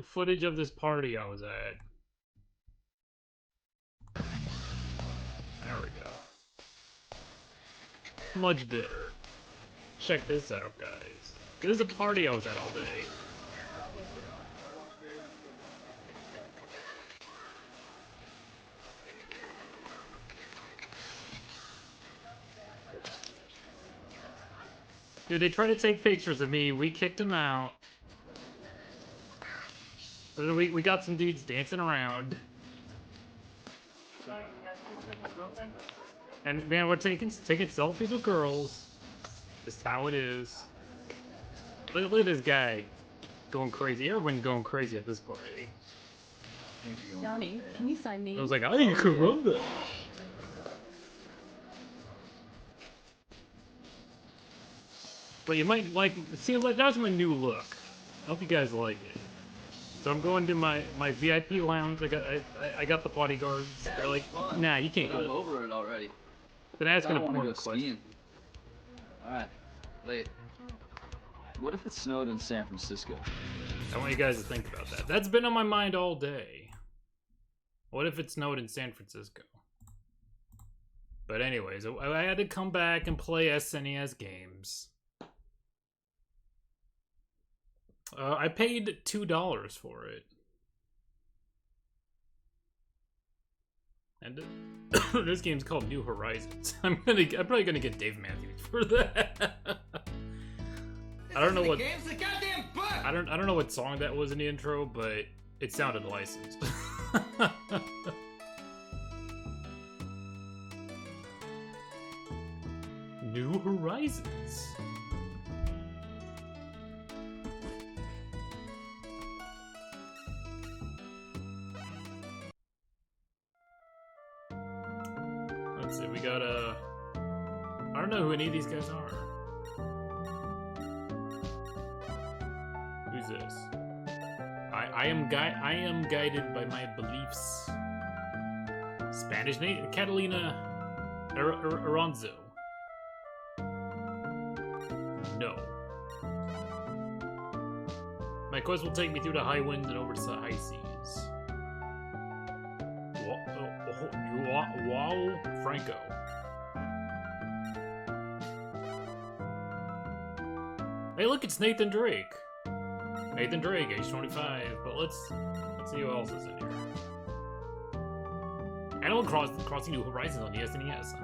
Footage of this party I was at. There we go. Much better. Check this out, guys. This is a party I was at all day. Dude, they tried to take pictures of me. We kicked them out. We got some dudes dancing around. And man, we're taking selfies with girls. This is how it is. Look at this guy going crazy. Everyone going crazy at this party. Johnny, can you sign me? I was like, I think you could run that. But you might like see, like that's my new look. I hope you guys like it. So I'm going to my VIP lounge. I got the bodyguards. They're like, nah, you can't go. I'm over it already. Then asking I a want to porn go question. skiing. All right, late. What if it snowed in San Francisco? I want you guys to think about that. That's been on my mind all day. What if it snowed in San Francisco? But anyways, I had to come back and play SNES games. I paid $2 for it. And this game's called New Horizons. I'm probably gonna get Dave Matthews for that. I don't know what I don't know what song that was in the intro, but it sounded licensed. New Horizons. Let's see, we got a... I don't know who any of these guys are. Who's this? I am guided by my beliefs. Spanish name? Catalina Aronzo. No. My quest will take me through the high winds and over to the high seas. Wow, Franco. Hey, look, it's Nathan Drake. Nathan Drake, age 25. But let's see who else is in here. Animal Crossing New Horizons on the SNES.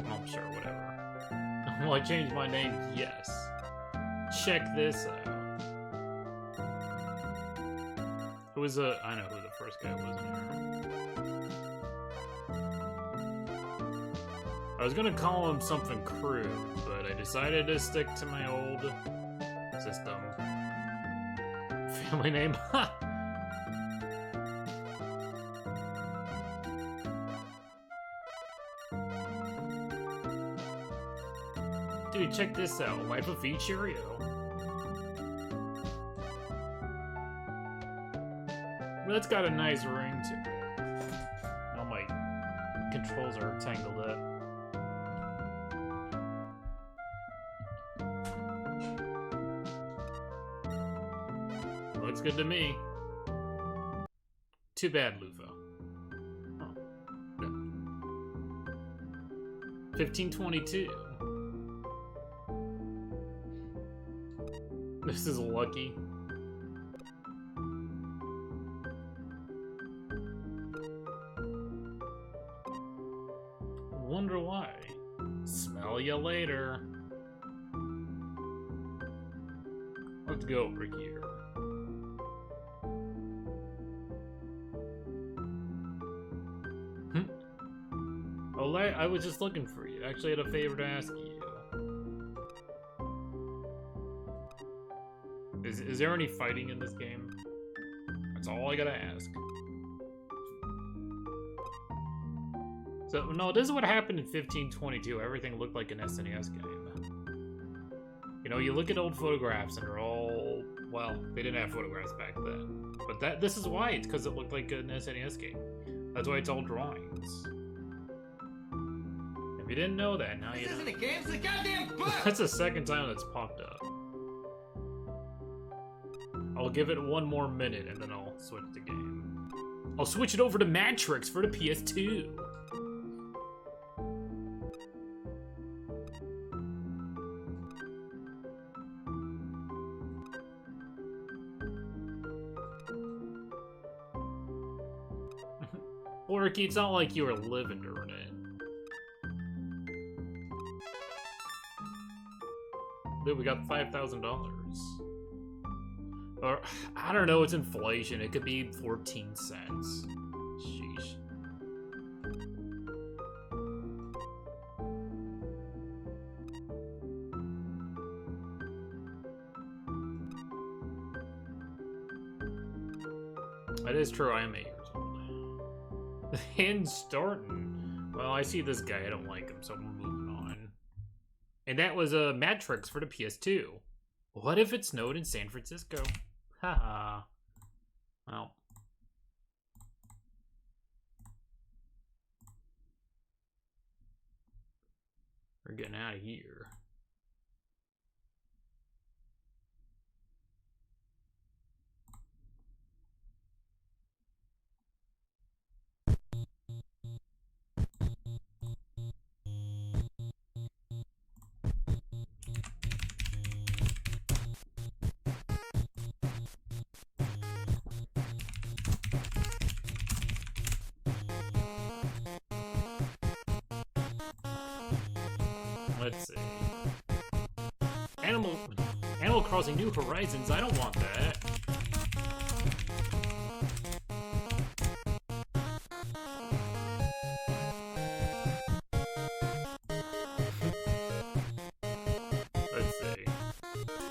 Oh, sure, whatever. Will I change my name? Yes. Check this out. Who is I know who the first guy was in here. I was gonna call him something crude, but I decided to stick to my old system. Family name? Dude, check this out. Life of V Cheerio. Well, that's got a nice ring to it. All my controls are tangled up. Looks good to me. Too bad, Lufa. Oh. 1522. This is lucky. Wonder why. Smell ya later. Let's go over here. Ole, I was just looking for you. Actually, I had a favor to ask you. Is there any fighting in this game? That's all I gotta ask. So, no, this is what happened in 1522. Everything looked like an SNES game. You know, you look at old photographs and they're all... Well, they didn't have photographs back then. But this is why. It's because it looked like an SNES game. That's why it's all drawings. If you didn't know that, now you know. This isn't a game, it's a goddamn book! That's the second time that's popped up. I'll give it one more minute and then I'll switch the game. I'll switch it over to Matrix for the PS2. Orky, it's not like you were living during it. Dude, we got $5,000. Or, I don't know, it's inflation. It could be 14 cents. Sheesh. That is true, I am 8 years old. And starting. Well, I see this guy, I don't like him, so we're moving on. And that was a Matrix for the PS2. What if it snowed in San Francisco? Haha. Well. We're getting out of here. Let's see. Animal Crossing New Horizons, I don't want that. Let's see.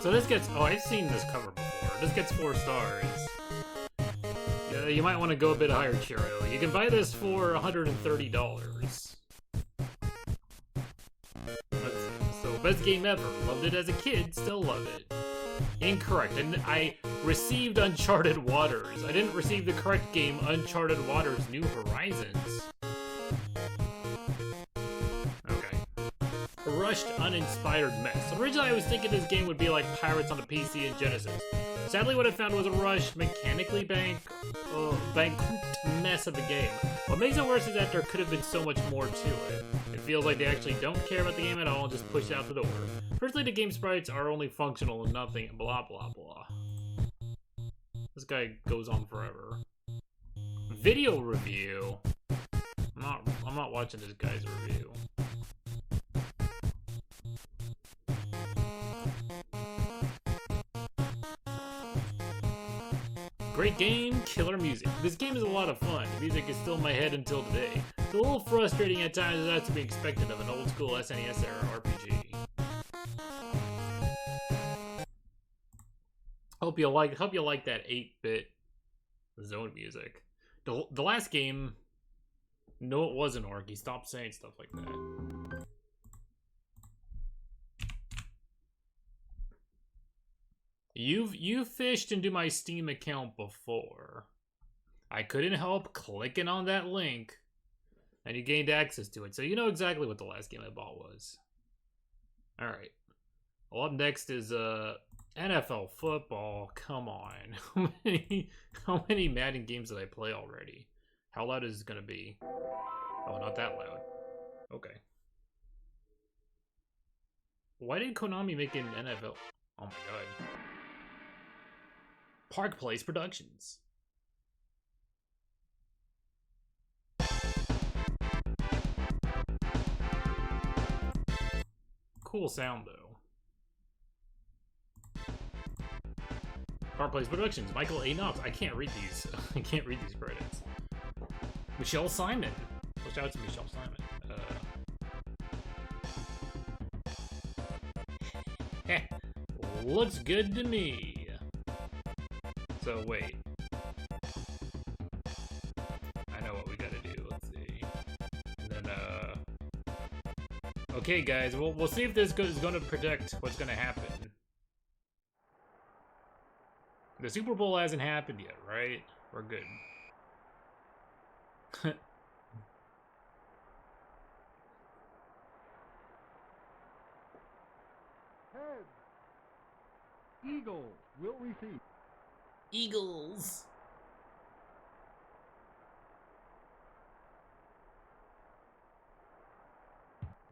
So this gets, oh, I've seen this cover before. This gets 4 stars. Yeah, you might want to go a bit higher, Chiro. You can buy this for $130. Best game ever. Loved it as a kid, still love it. Incorrect. And I received Uncharted Waters. I didn't receive the correct game, Uncharted Waters New Horizons. Okay. A rushed, uninspired mess. Originally, I was thinking this game would be like Pirates on the PC and Genesis. Sadly, what I found was a rushed, mechanically banked mess of the game. What makes it worse is that there could have been so much more to it. It feels like they actually don't care about the game at all and just push it out the door. Firstly, the game sprites are only functional and nothing, blah blah blah. This guy goes on forever. Video review? I'm not watching this guy's review. Great game, killer music. This game is a lot of fun. The music is still in my head until today. It's a little frustrating at times, as that's to be expected of an old school SNES era RPG. Hope you like that 8-bit zone music. The last game, no, it wasn't Orky. Stop saying stuff like that. You've fished into my Steam account before. I couldn't help clicking on that link, and you gained access to it, so you know exactly what the last game I bought was. All right. Well, up next is NFL football. Come on, how many Madden games did I play already? How loud is it gonna be? Oh, not that loud. Okay. Why did Konami make an NFL? Oh my god. Park Place Productions. Cool sound though. Park Place Productions. Michael A. Knopf. I can't read these. I can't read these credits. Michelle Simon. Shout out to Michelle Simon. Looks good to me. So wait. I know what we gotta do. Let's see. And then okay, guys. We'll see if this is going to predict what's going to happen. The Super Bowl hasn't happened yet, right? We're good. Heads. Eagle will receive. Eagles.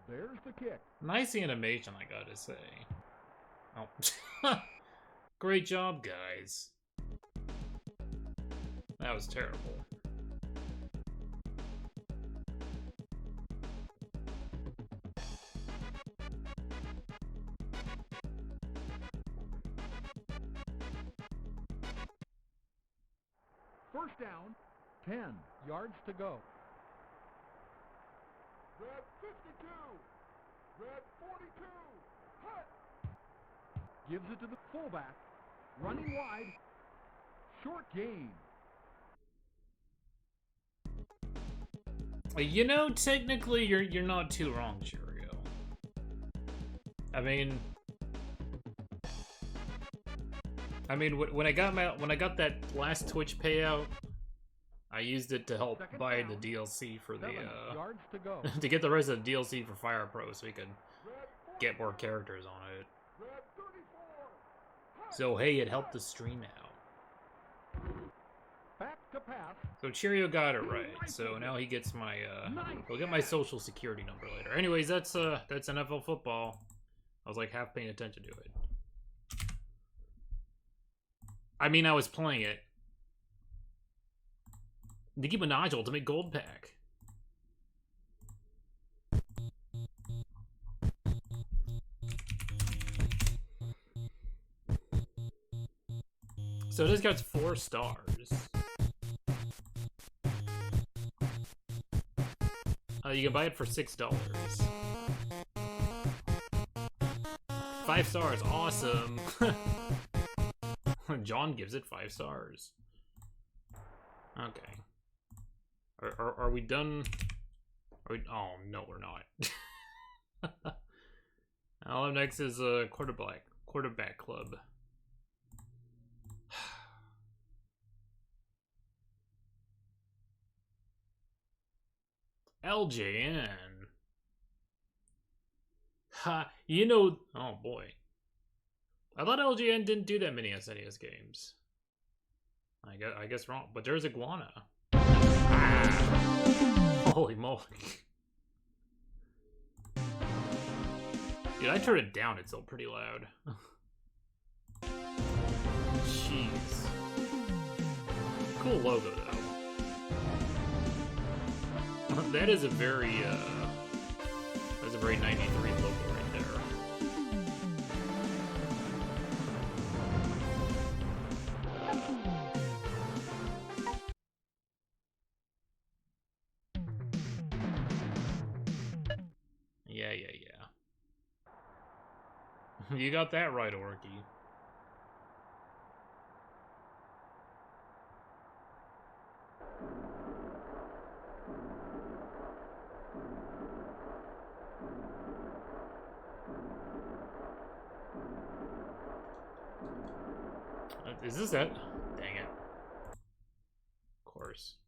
There's the kick. Nice animation, I gotta say. Oh. Great job, guys. That was terrible. First down, 10 yards to go. Red 52, red 42, hut! Gives it to the fullback, running wide, short gain. You know, technically, you're not too wrong, Cheerio. I mean, when I got that last Twitch payout, I used it to help buy the DLC for the yards to go. to get the rest of the DLC for Fire Pro, so we could get more characters on it. So hey, it helped the stream out. Back to pass. So Cheerio got it right. So now he gets my he'll get my social security number later. Anyways, that's NFL football. I was like half paying attention to it. I mean, I was playing it. Nicki Minaj Ultimate Gold Pack. So this got 4 stars. You can buy it for $6. 5 stars, awesome. John gives it 5 stars. Okay. Are we done? Oh, no, we're not. Up next is a quarterback club. LJN. Ha, you know, oh boy. I thought LJN didn't do that many SNES games. I guess wrong, but there's Iguana. Ah. Holy moly. Dude, I turned it down, it's still pretty loud. Jeez. Cool logo, though. That is a very, that's a very 93 logo right there. Yeah. You got that right, Orky. Is this it? Dang it. Of course.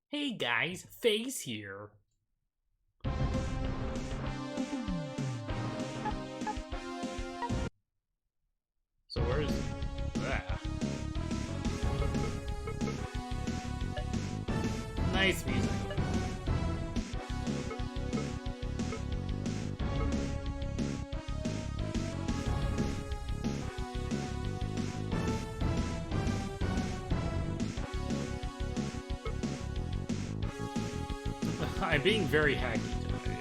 Hey guys, Face here. So where's that? Nice music. I'm being very hacky today.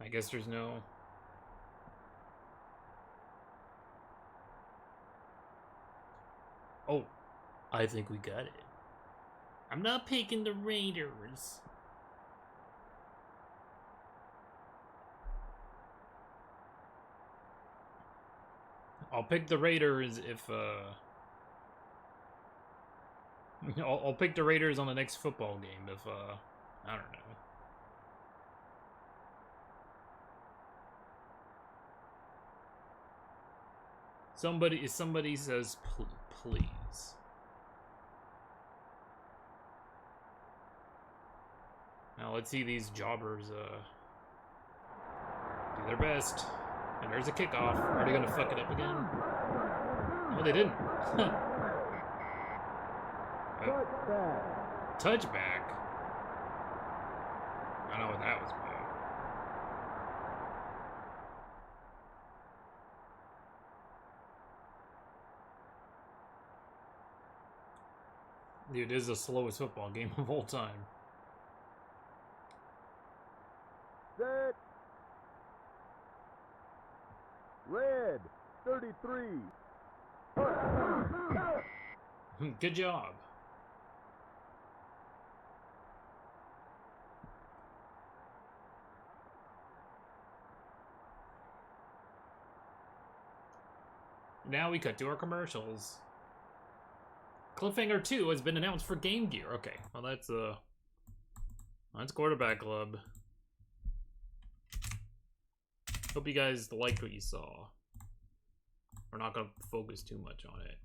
I guess there's no... Oh, I think we got it. I'm not picking the Raiders. I'll pick the Raiders if, I'll pick the Raiders on the next football game if I don't know. Somebody says please. Now let's see these jobbers do their best. And there's a kickoff. Are they gonna fuck it up again? No, they didn't. Touchback. I know what that was about. Dude, this is the slowest football game of all time. Set. Red, 33. Good job. Now we cut to our commercials. Cliffhanger 2 has been announced for Game Gear. Okay, well that's Quarterback Club. Hope you guys liked what you saw. We're not gonna focus too much on it.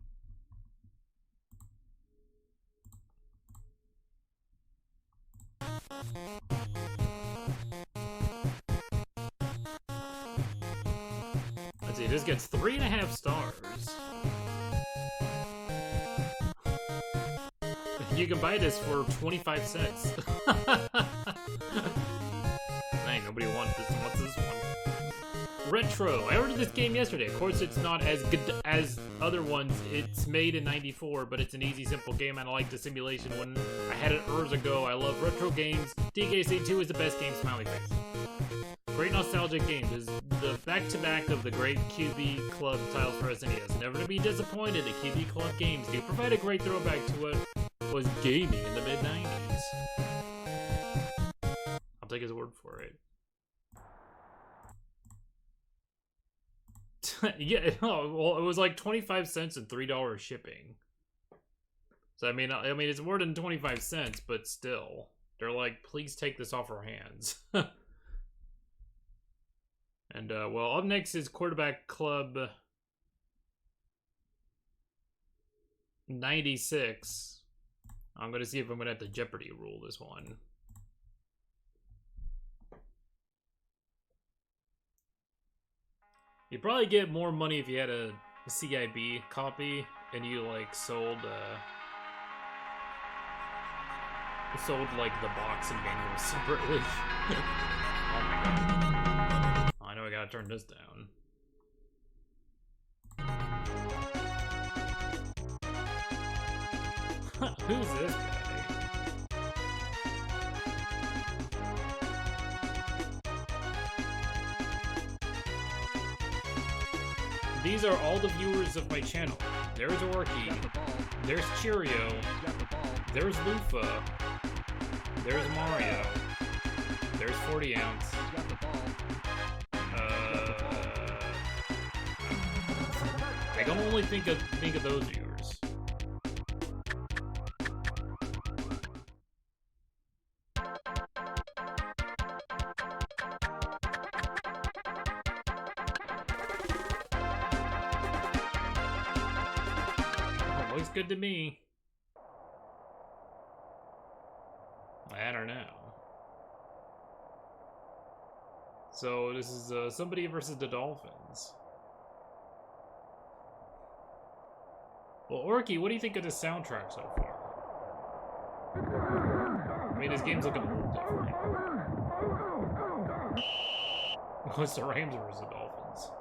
Let's see, this gets 3.5 stars. You can buy this for 25 cents. Dang, nobody wants this one. What's this one? Retro. I ordered this game yesterday. Of course, it's not as good as other ones. It's made in '94, but it's an easy, simple game, and I like the simulation when I had it years ago. I love retro games. DKC 2 is the best game, smiley face. Great nostalgic game. This is the back-to-back of the great QB Club titles for SNES. Never to be disappointed, the QB Club games do provide a great throwback to what was gaming in the mid-90s. I'll take his word for it. Yeah, well, it was like 25 cents and $3 shipping. So I mean, it's more than 25 cents, but still, they're like, please take this off our hands. And well, up next is Quarterback Club 96. I'm gonna see if I'm gonna have to Jeopardy rule this one. You'd probably get more money if you had a CIB copy and you like sold like the box and manual separately. Oh my god. I know I gotta turn this down. Who's this guy? These are all the viewers of my channel. There's Orky, there's Cheerio, there's Lufa, there's Mario, there's 40 ounce. I can only think of those viewers. Oh, looks good to me. I don't know. So this is somebody versus the Dolphins. Well, Orky, what do you think of the soundtrack so far? I mean, this game's looking a little different. Oh, it's the Rams versus the Dolphins.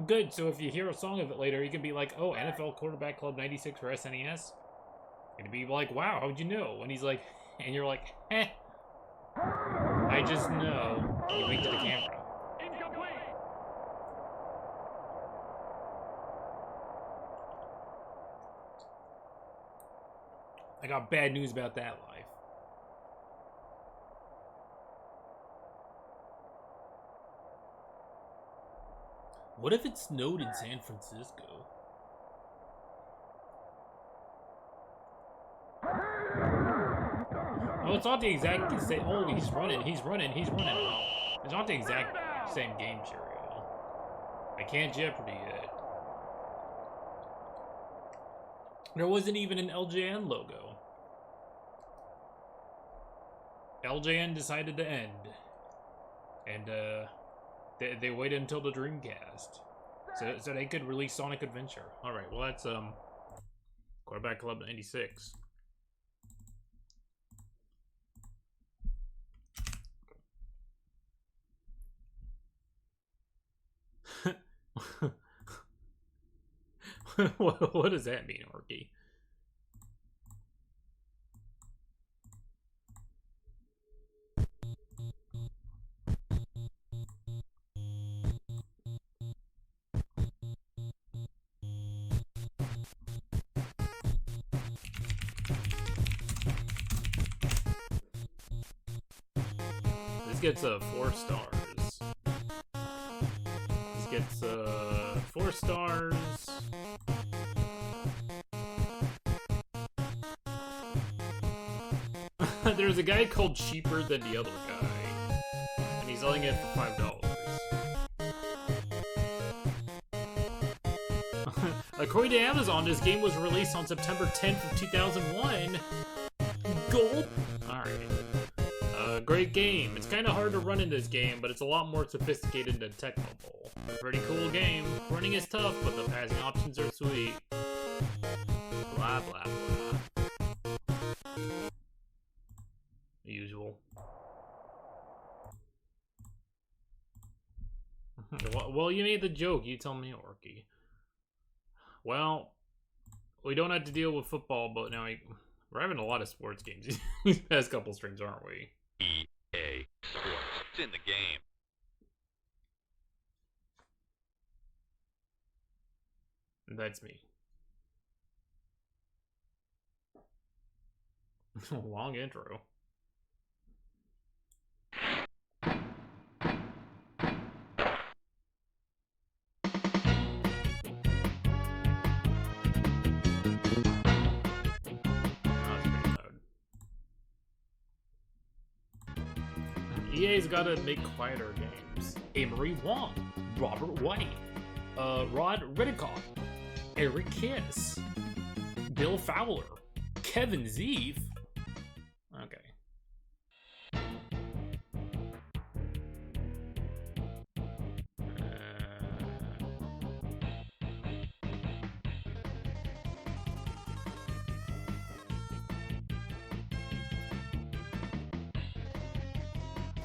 Good, so if you hear a song of it later, you can be like, oh, NFL Quarterback Club 96 for SNES? And be like, wow, how'd you know? And he's like, and you're like, eh. I just know. You wink to the camera. I got bad news about that life. What if it snowed in San Francisco? Oh, it's not the exact same. Oh, he's running. Oh, it's not the exact same game, Cheerio. I can't Jeopardy it. There wasn't even an LJN logo. LJN decided to end. And, they waited until the Dreamcast. So they could release Sonic Adventure. Alright, well that's, Quarterback Club 96. What does that mean, Orky? This gets 4 stars. This gets 4 stars. There's a guy called Cheaper Than the Other Guy, and he's selling it for $5. According to Amazon, this game was released on September 10th of 2001. Gulp! Alright. Great game. It's kind of hard to run in this game, but it's a lot more sophisticated than Tecmo Bowl. Pretty cool game. Running is tough, but the passing options are sweet. Blah, blah, blah. Usual. Well, you made the joke. You tell me, Orky. Well, we don't have to deal with football, but now we're having a lot of sports games these past couple streams, aren't we? EA Sports. It's in the game. That's me. Long intro. EA's gotta make quieter games. Amory Wong, Robert White, Rod Riddicock, Eric Kiss, Bill Fowler, Kevin Zeef. Okay.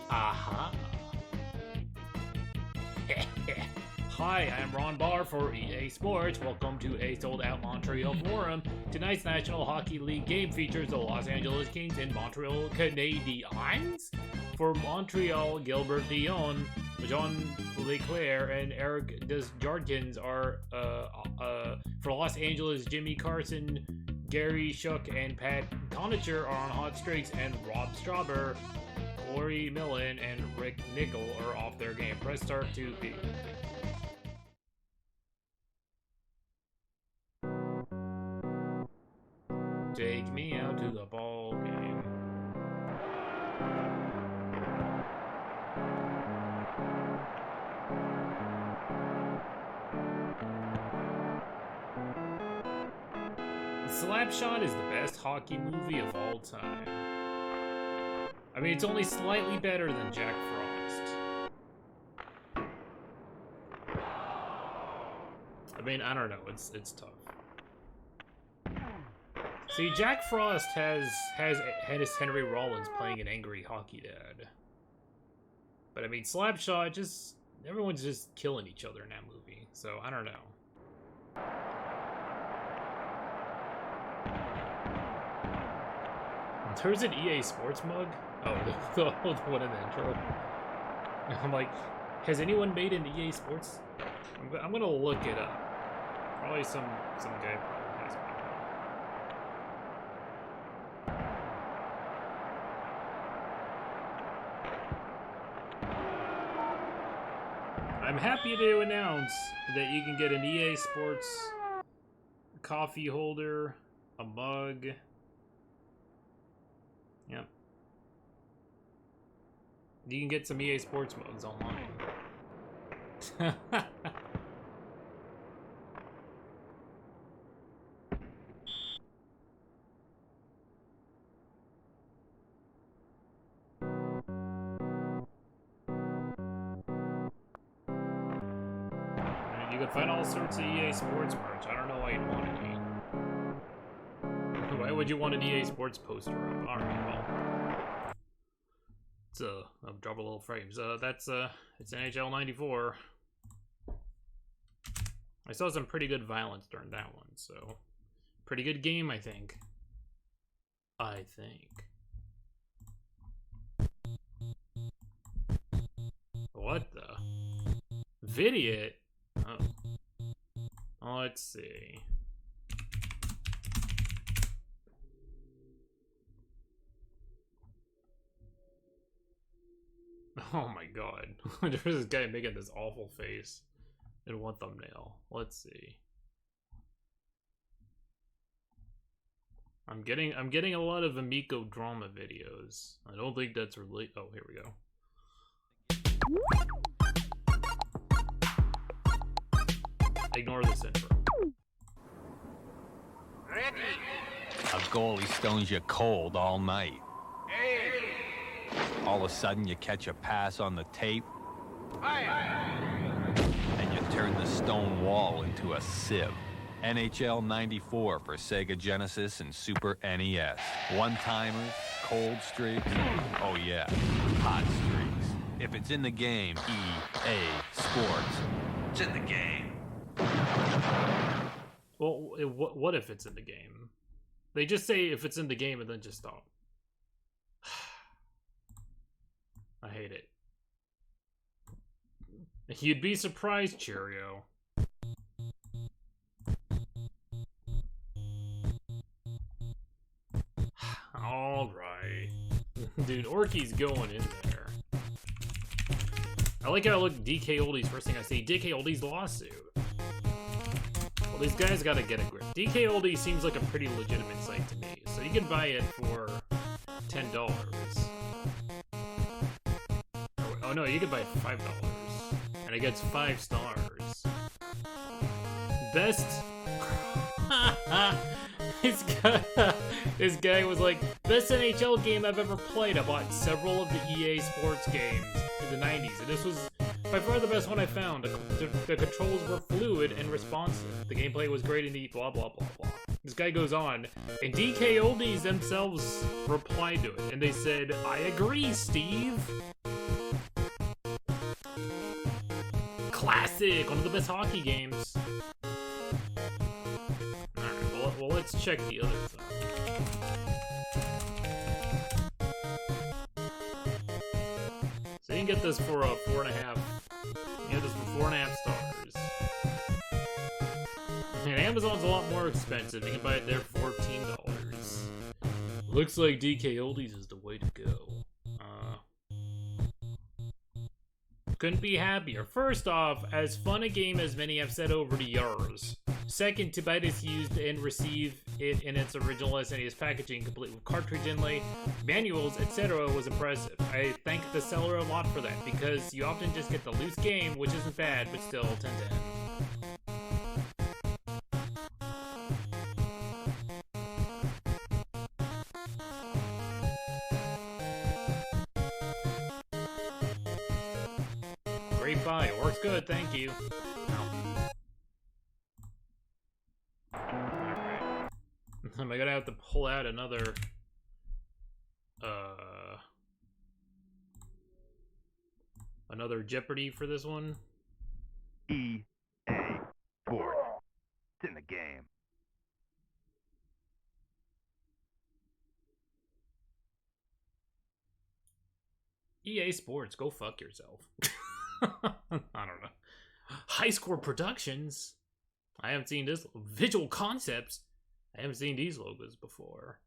Aha. Hi, I'm Ron Barr for EA Sports. Welcome to a sold-out Montreal forum. Tonight's National Hockey League game features the Los Angeles Kings and Montreal Canadiens. For Montreal, Gilbert Dion, Jean Leclerc, and Eric Desjardins are for Los Angeles, Jimmy Carson, Gary Shook, and Pat Conacher are on hot streaks, and Rob Strauber, Corey Millen, and Rick Nickel are off their game. Press start to be. Take me out to the ball game. Slapshot is the best hockey movie of all time. I mean, it's only slightly better than Jack Frost. I mean, I don't know. It's tough. See, Jack Frost has Henry Rollins playing an angry hockey dad. But I mean, Slapshot, just everyone's just killing each other in that movie. So I don't know. There's an EA Sports mug. Oh, the one in the intro. I'm like, has anyone made an EA Sports? I'm gonna look it up. Probably some guy probably has one. I'm happy to announce that you can get an EA Sports coffee holder, a mug. Yep. You can get some EA Sports mugs online. You can find all sorts of EA Sports merch. I don't know why you'd want any. Why would you want an EA Sports poster up? Alright, well. It's I'll drop a little frames. It's NHL 94. I saw some pretty good violence during that one, so pretty good game, I think. What the? Vidiot? Oh. Let's see. Oh my god. There's this guy making this awful face in one thumbnail. Let's see. I'm getting a lot of Amico drama videos. I don't think that's really. Oh, here we go. Ignore this intro. A goalie stones you cold all night. All of a sudden, you catch a pass on the tape, and you turn the stone wall into a sieve. NHL 94 for Sega Genesis and Super NES. One-timers, cold streaks, oh yeah, hot streaks. If it's in the game, EA Sports, it's in the game. Well, what if it's in the game? They just say if it's in the game and then just stop. I hate it. You'd be surprised, Cheerio. Alright. Dude, Orky's going in there. I like how I look DK Oldie's first thing I see. DK Oldie's lawsuit. Well, these guys gotta get a grip. DK Oldie seems like a pretty legitimate site to me. So you can buy it for $10. Oh no, you could buy it for $5. And it gets 5 stars. Best... This guy was like, best NHL game I've ever played. I bought several of the EA Sports games in the 90s, and this was by far the best one I found. The controls were fluid and responsive. The gameplay was great and neat, blah, blah, blah, blah. This guy goes on, and DK Oldies themselves replied to it, and they said, I agree, Steve. Classic, one of the best hockey games. Alright, well, let's check the other stuff. So you can get this for 4.5. You get this for 4.5 stars. And Amazon's a lot more expensive. You can buy it there for $14. Looks like DK Oldies is the way to go. Couldn't be happier. First off, as fun a game as many have said over the years. Second, to buy this used and receive it in its original SNES packaging, complete with cartridge inlay, manuals, etc. was impressive. I thank the seller a lot for that, because you often just get the loose game, which isn't bad, but still 10 to 10. Great buy. It works good, thank you. Am I gonna have to pull out another another Jeopardy for this one? EA Sports, it's in the game. EA Sports, go fuck yourself. I don't know. High Score Productions. I haven't seen this. Visual Concepts. I haven't seen these logos before.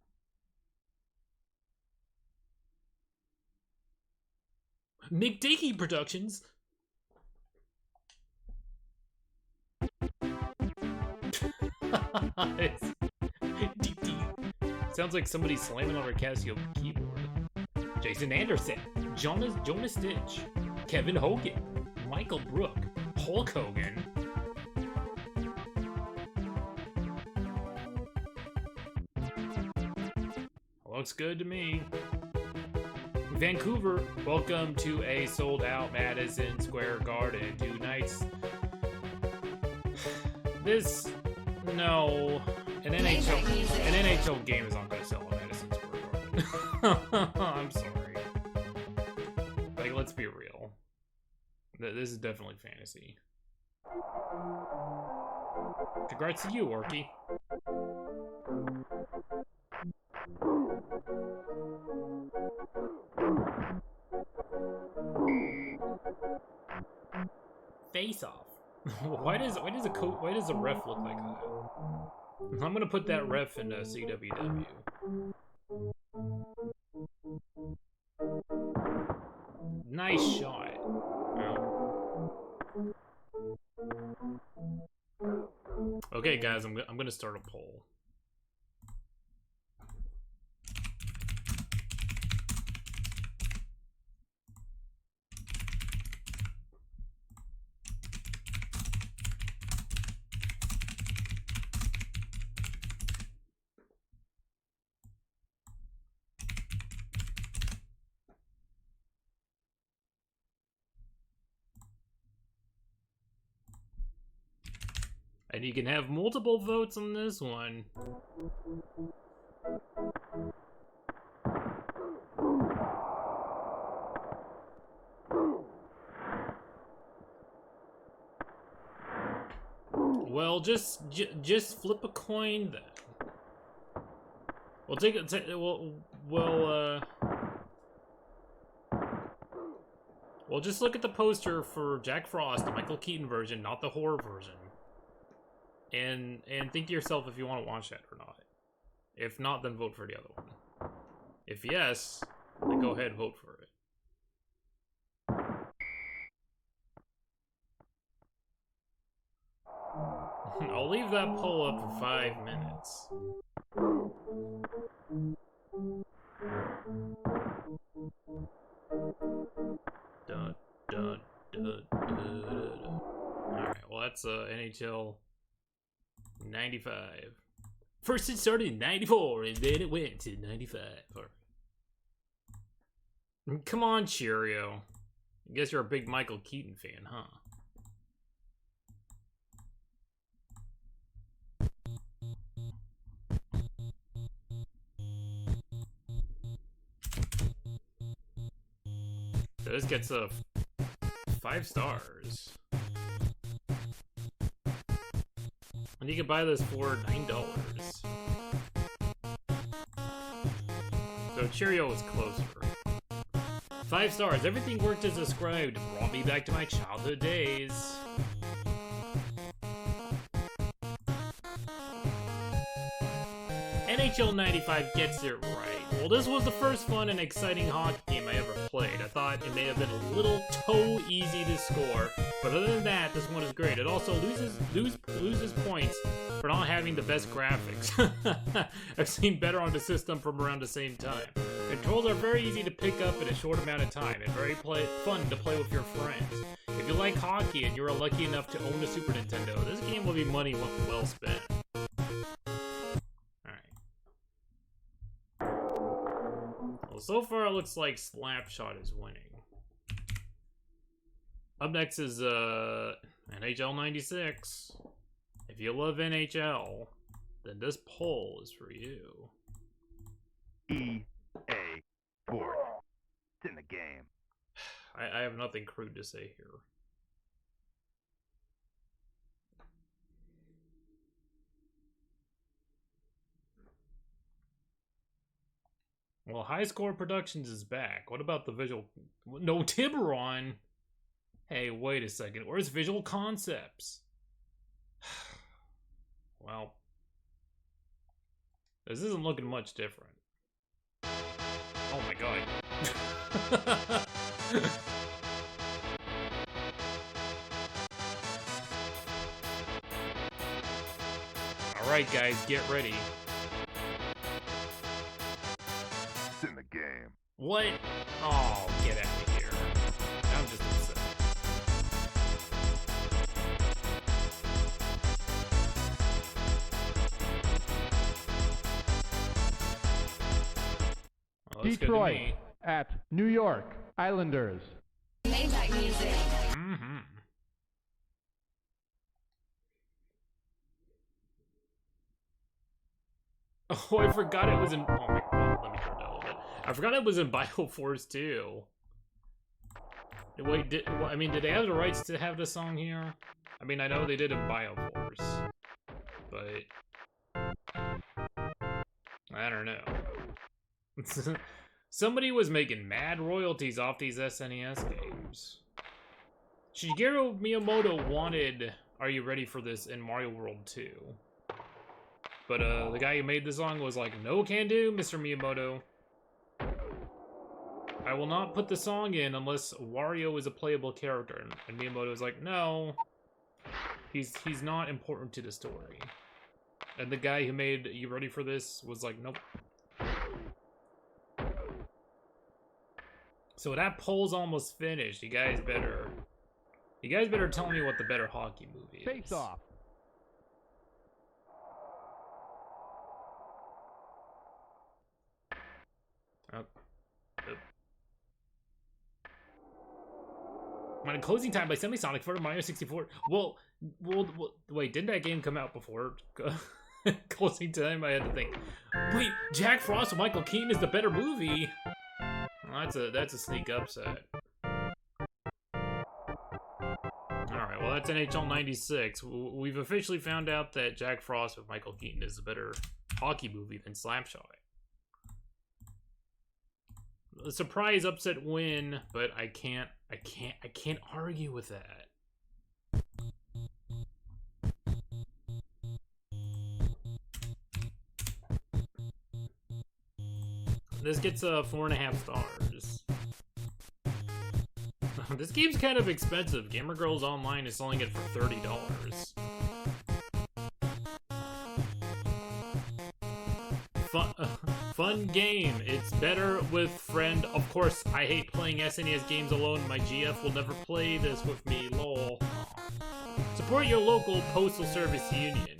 McDickey Productions. Deep, deep. Sounds like somebody slamming on a Casio keyboard. Jason Anderson, Jonas Stitch, Kevin Hogan, Michael Brook, Hulk Hogan. Looks good to me. Vancouver, welcome to a sold-out Madison Square Garden. 2 nights. This, no, an NHL game is not going to sell at Madison Square Garden. I'm sorry. Like, let's be real. This is definitely fantasy. Congrats to you, Orky. Face off. why does the ref look like that? I'm gonna put that ref in CWW. Nice shot. Okay, guys, I'm gonna start a poll. And you can have multiple votes on this one. Well, just flip a coin then. Well, just look at the poster for Jack Frost, the Michael Keaton version, not the horror version. And think to yourself if you want to watch that or not. If not, then vote for the other one. If yes, then go ahead and vote for it. I'll leave that poll up for 5 minutes. Dun, dun, dun, dun, dun. Alright, well that's NHL 95. First it started in 94, and then it went to 95. Right. Come on, Cheerio. I guess you're a big Michael Keaton fan, huh? So this gets a 5 stars. And you can buy this for $9. So Cheerio was closer. 5 stars. Everything worked as described. Brought me back to my childhood days. NHL 95 gets it right. Well, this was the first fun and exciting hockey game I ever played. I thought it may have been a little too easy to score, but other than that, this one is great. It also loses points for not having the best graphics. I've seen better on the system from around the same time. Controls are very easy to pick up in a short amount of time and very fun to play with your friends. If you like hockey and you're lucky enough to own a Super Nintendo, this game will be money well spent. Well, so far it looks like Slapshot is winning. Up next is NHL 96. If you love NHL, then this poll is for you. EA Sports. It's in the game. I have nothing crude to say here. Well, High Score Productions is back. What about the visual? No, Tiburon. Hey, wait a second. Where's Visual Concepts? Well, this isn't looking much different. Oh my god. Alright, guys, get ready. It's in the game. What? Oh, get out of here. I'm just upset. Well, that's good to Detroit me. at New York Islanders. Maybach music. Mm-hmm. Oh, I forgot it was in. Oh my god, let me turn down a little bit. I forgot it was in Bioforce too. Wait, did they have the rights to have this song here? I mean, I know they did in Bioforce, but I don't know. Somebody was making mad royalties off these SNES games. Shigeru Miyamoto wanted Are You Ready for This in Mario World 2. But the guy who made the song was like, no can do, Mr. Miyamoto. I will not put the song in unless Wario is a playable character. And Miyamoto was like, no. He's not important to the story. And the guy who made You Ready for This was like, nope. So that poll's almost finished. You guys better tell me what the better hockey movie is. Face off. When closing time by Semisonic for Mario 64. Well, wait, didn't that game come out before closing time? I had to think. Wait, Jack Frost and Michael Keaton is the better movie. Well, that's a sneak upset. Alright, well that's NHL 96. We've officially found out that Jack Frost with Michael Keaton is a better hockey movie than Slapshot. A surprise upset win, but I can't argue with that. This gets 4.5 stars. This game's kind of expensive. Gamer Girls Online is selling it for $30. Fun game. It's better with friend. Of course, I hate playing SNES games alone. My GF will never play this with me. Lol. Support your local postal service union.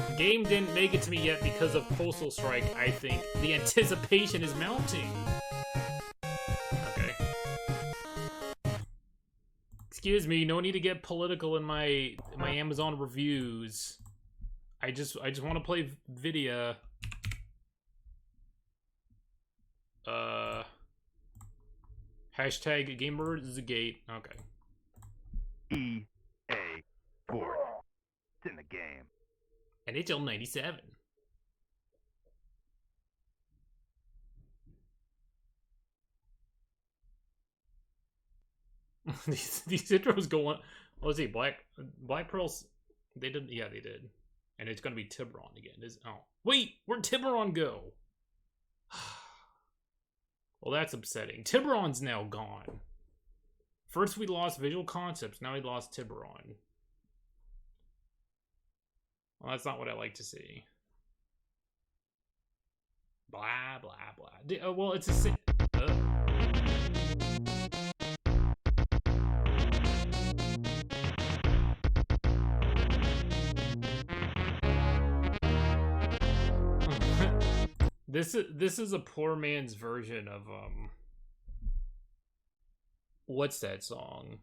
The game didn't make it to me yet because of postal strike, I think. The anticipation is mounting. Okay. Excuse me, no need to get political in my Amazon reviews. I just want to play Vidya. Hashtag Gamerzgate. Okay. EA Sports. It's in the game. NHL 97. these intros go on. What was he? Black Pearls? They didn't. Yeah, they did. And it's gonna be Tiburon again. Wait, where'd Tiburon go? Well, that's upsetting. Tiburon's now gone. First we lost Visual Concepts, now we lost Tiburon. Well, that's not what I like to see. Blah, blah, blah. Well, it's a... This is a poor man's version of what's that song?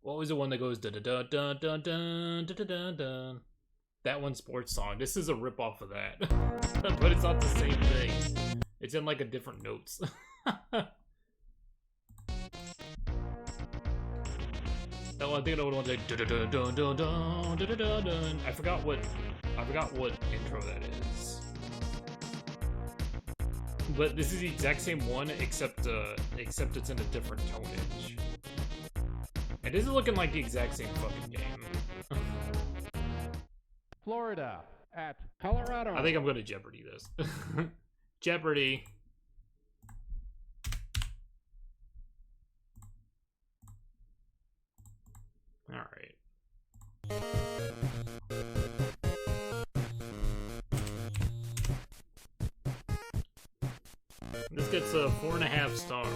What was the one that goes da da da da da da da da da? That one sports song. This is a rip off of that, but it's not the same thing. It's in like a different notes. Oh, I think I know what like I forgot what intro that is. But this is the exact same one, except it's in a different tonage. And this is looking like the exact same fucking game. Florida at Colorado. I think I'm gonna Jeopardy this. Jeopardy. Alright. right. This gets 4.5 stars.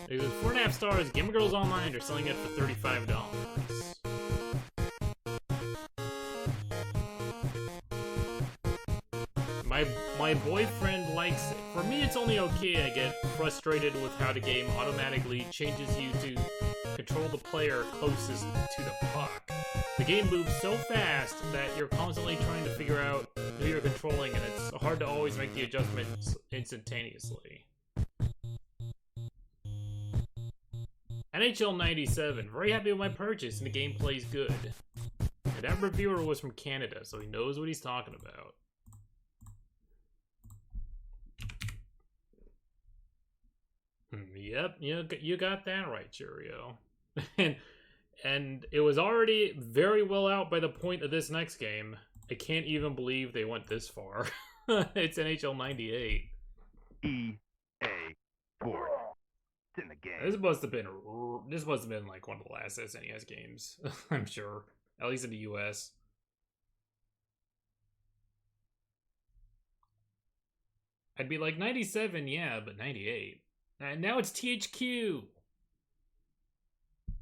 It was 4.5 stars. Gamer Girls Online are selling it for $35. My boyfriend likes it. For me, it's only okay. I get frustrated with how the game automatically changes you to control the player closest to the puck. The game moves so fast that you're constantly trying to figure out who you're controlling, and it's hard to always make the adjustments instantaneously. NHL 97, very happy with my purchase, and the game plays good. And that reviewer was from Canada, so he knows what he's talking about. Yep, you got that right, Cheerio. and it was already very well out by the point of this next game. I can't even believe they went this far. It's NHL 98. EA Sports. It's in the game. This must have been like one of the last SNES games, I'm sure. At least in the US. I'd be like 97, yeah, but 98. And now it's THQ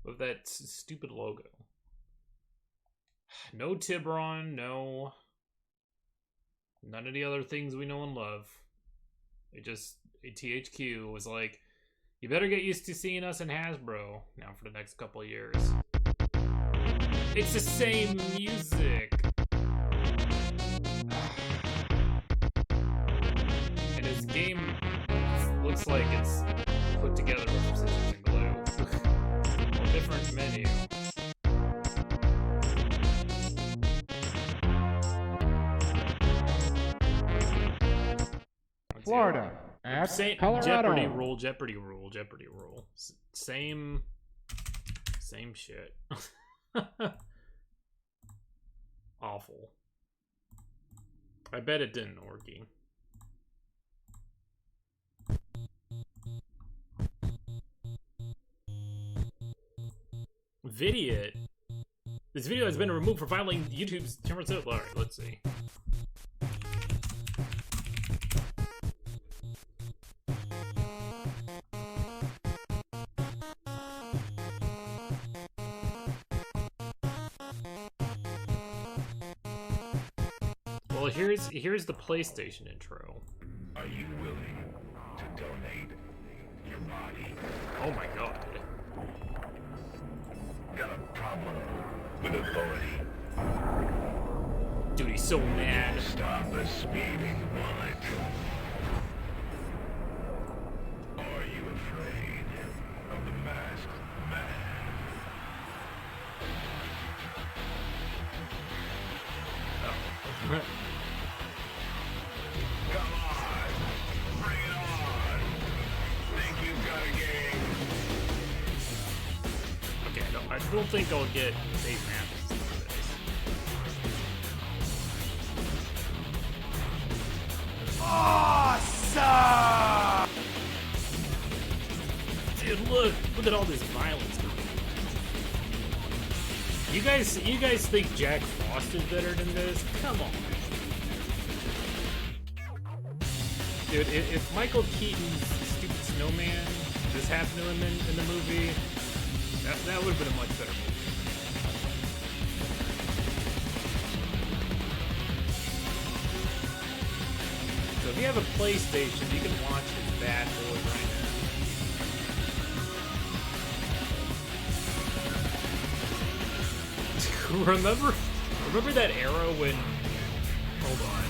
with that stupid logo. No Tiburon, no. None of the other things we know and love. THQ was like, you better get used to seeing us in Hasbro now for the next couple of years. It's the same music. And this game looks like it's put together with scissors and glue. A different menu. Florida at Colorado. Jeopardy rule. Same shit. Awful. I bet it didn't, Orky. Vidiot. This video has been removed for violating YouTube's terms. Alright, let's see. Well, here's the PlayStation intro. Are you willing to donate your body? Oh my god. Got a problem with authority? Dude, he's so mad. Stop a speeding bullet. Are you afraid of the masked man? Oh. Come on, bring it on. Think you've got a game? Okay, I don't think I'll get Dave Matthews for this. Awesome! Dude, look at all this violence going on. You guys think Jack Frost is better than this? Come on. Dude, if Michael Keaton's stupid snowman just happened to him in the movie, that would have been a much better movie. So if you have a PlayStation, you can watch this bad boy right now. Remember that era when? Hold on.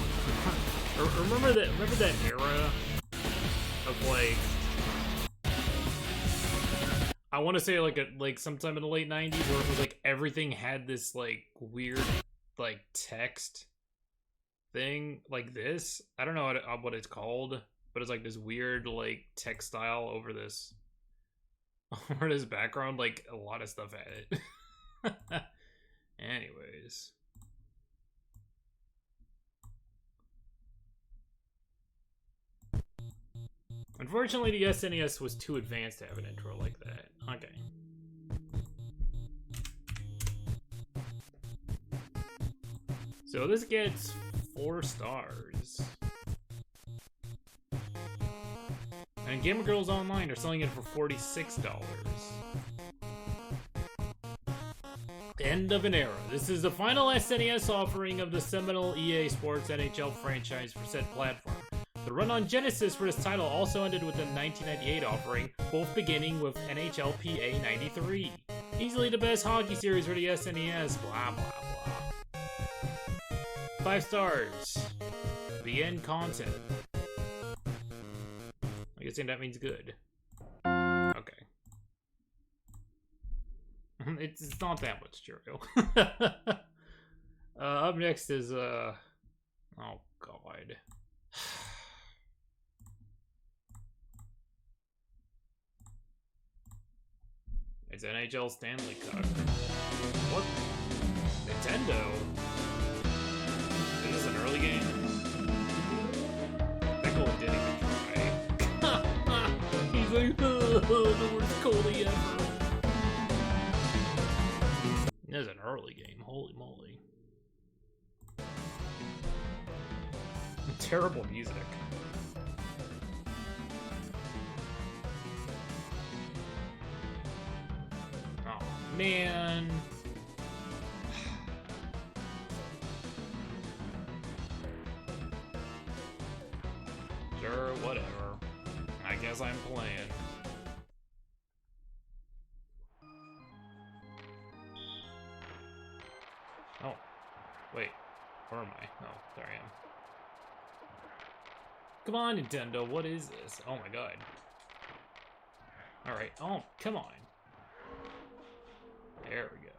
Remember that era of like, I want to say like sometime in the late 90s where it was like everything had this like weird like text thing like this. I don't know what it's called, but it's like this weird like textile over this background. Like a lot of stuff had it. Anyways. Unfortunately, the SNES was too advanced to have an intro like that. Okay. So this gets 4 stars. And Gamer Girls Online are selling it for $46. End of an era. This is the final SNES offering of the seminal EA Sports NHL franchise for said platform. The run on Genesis for this title also ended with the 1998 offering, both beginning with NHL PA 93. Easily the best hockey series for the SNES, blah blah blah. 5 stars. The end content. I guess that means good. Okay. It's not that much, Cheerio. Up next is, oh god. It's NHL Stanley Cup. What? Nintendo? Is this an early game? Pickle didn't even try. He's like, oh, the worst goalie ever. This is an early game, holy moly. Terrible music. Oh, man. Sure, whatever. I guess I'm playing. Oh, wait. Where am I? Oh, there I am. Come on, Nintendo, what is this? Oh my god. Alright, oh, come on. There we go.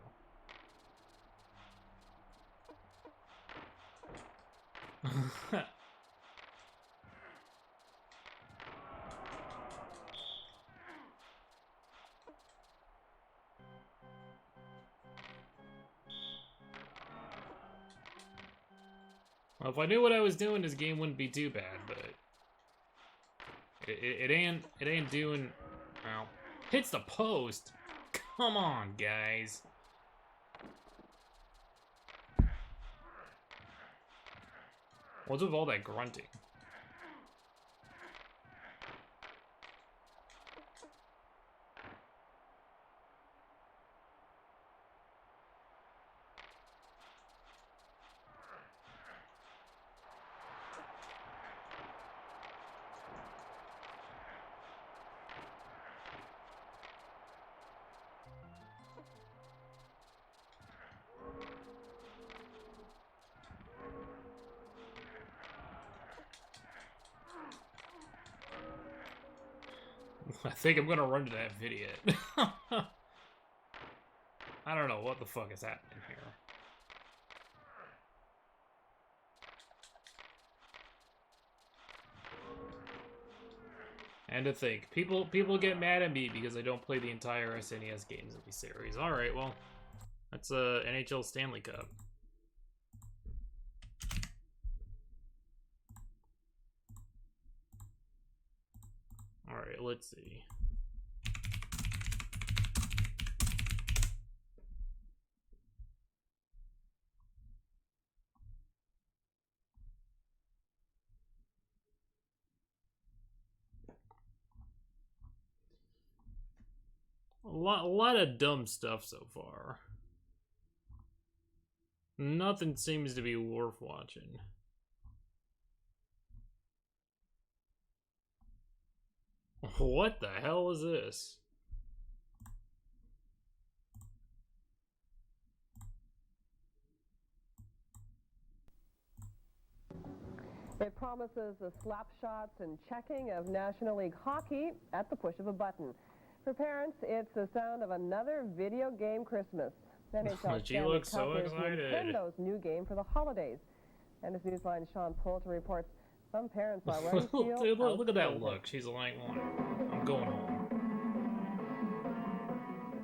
Well, if I knew what I was doing, this game wouldn't be too bad, but it ain't doing. Well, hits the post. Come on, guys. What's with all that grunting? I think I'm gonna run to that video. I don't know what the fuck is happening here. And to think, people get mad at me because I don't play the entire SNES games in the series. All right, well, that's NHL Stanley Cup. All right, let's see. A lot of dumb stuff so far. Nothing seems to be worth watching. What the hell is this? It promises the slap shots and checking of National League hockey at the push of a button. For parents, it's the sound of another video game Christmas. NHL She looks so Cup is excited. Nintendo's new game for the holidays. And as Newsline Sean Poulter reports, some parents already feel Dude, look at that outdated. look. She's like, I'm going home.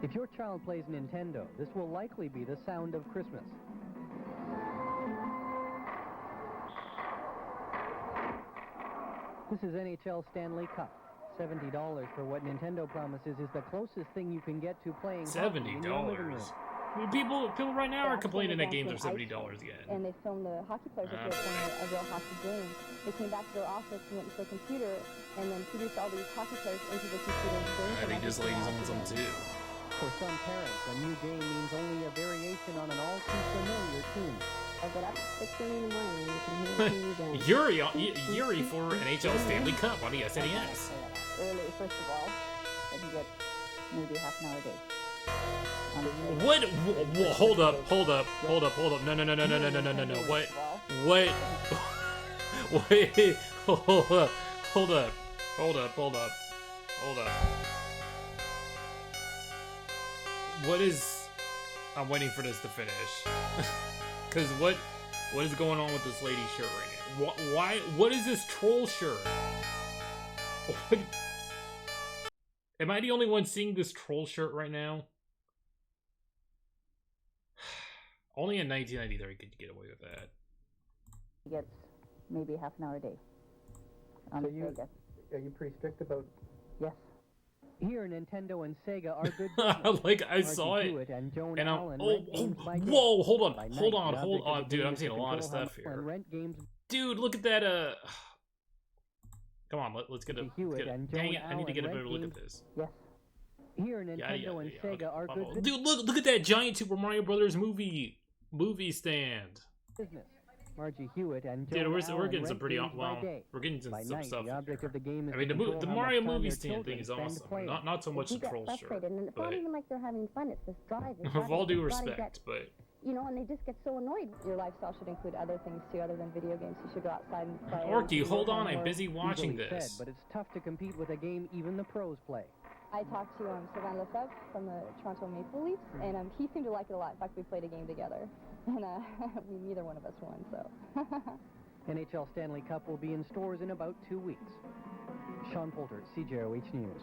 If your child plays Nintendo, this will likely be the sound of Christmas. This is NHL Stanley Cup. $70 for what Nintendo promises is the closest thing you can get to playing hockey in your living room. $70. I mean, people right now are complaining that games are $70 again. And they filmed the hockey players up there playing a real hockey game. They came back to their office and went to the computer and then produced all these hockey players into the computer. I think this lady's on some too. For some parents, a new game means only a variation on an all too familiar tune. I get up at 6:30 in the morning and you can hear the tune again. Yuri for NHL Stanley Cup on the SNES. Early, first of all, that you get maybe half an hour a day. What? Hold up. No. What? Wait. Hold up. What is... I'm waiting for this to finish. Because what is going on with this lady's shirt right now? Why? What is this troll shirt? What? Am I the only one seeing this troll shirt right now? Only in 1993 could you get away with that. He gets maybe half an hour a day. So are you pretty strict about... Yes. Here, Nintendo and Sega are good. Like, I saw it, and I'm... Whoa, hold on, dude, I'm seeing a lot of stuff here. Dude, look at that, Come on, let's get a... Dang it, I need to get a better look at this. Yes. Here, Nintendo and Sega are good. Dude, look at that giant Super Mario Brothers movie stand. Business. Margie Hewitt and Dude, we're getting some pretty we're getting some stuff. I mean, the Mario movie stand thing is awesome. Not so much the troll shirt. And it's not even like they're having fun. It's this drive. With all due respect, but you know, and they just get so annoyed. Your lifestyle should include other things too, other than video games. You should go outside and play. Orky, hold on, I'm busy watching this. But it's tough to compete with a game even the pros play. I talked to Sylvain Lefebvre from the Toronto Maple Leafs, and he seemed to like it a lot. In fact, we played a game together, and neither one of us won, so. NHL Stanley Cup will be in stores in about 2 weeks. Sean Poulter, CJOH News.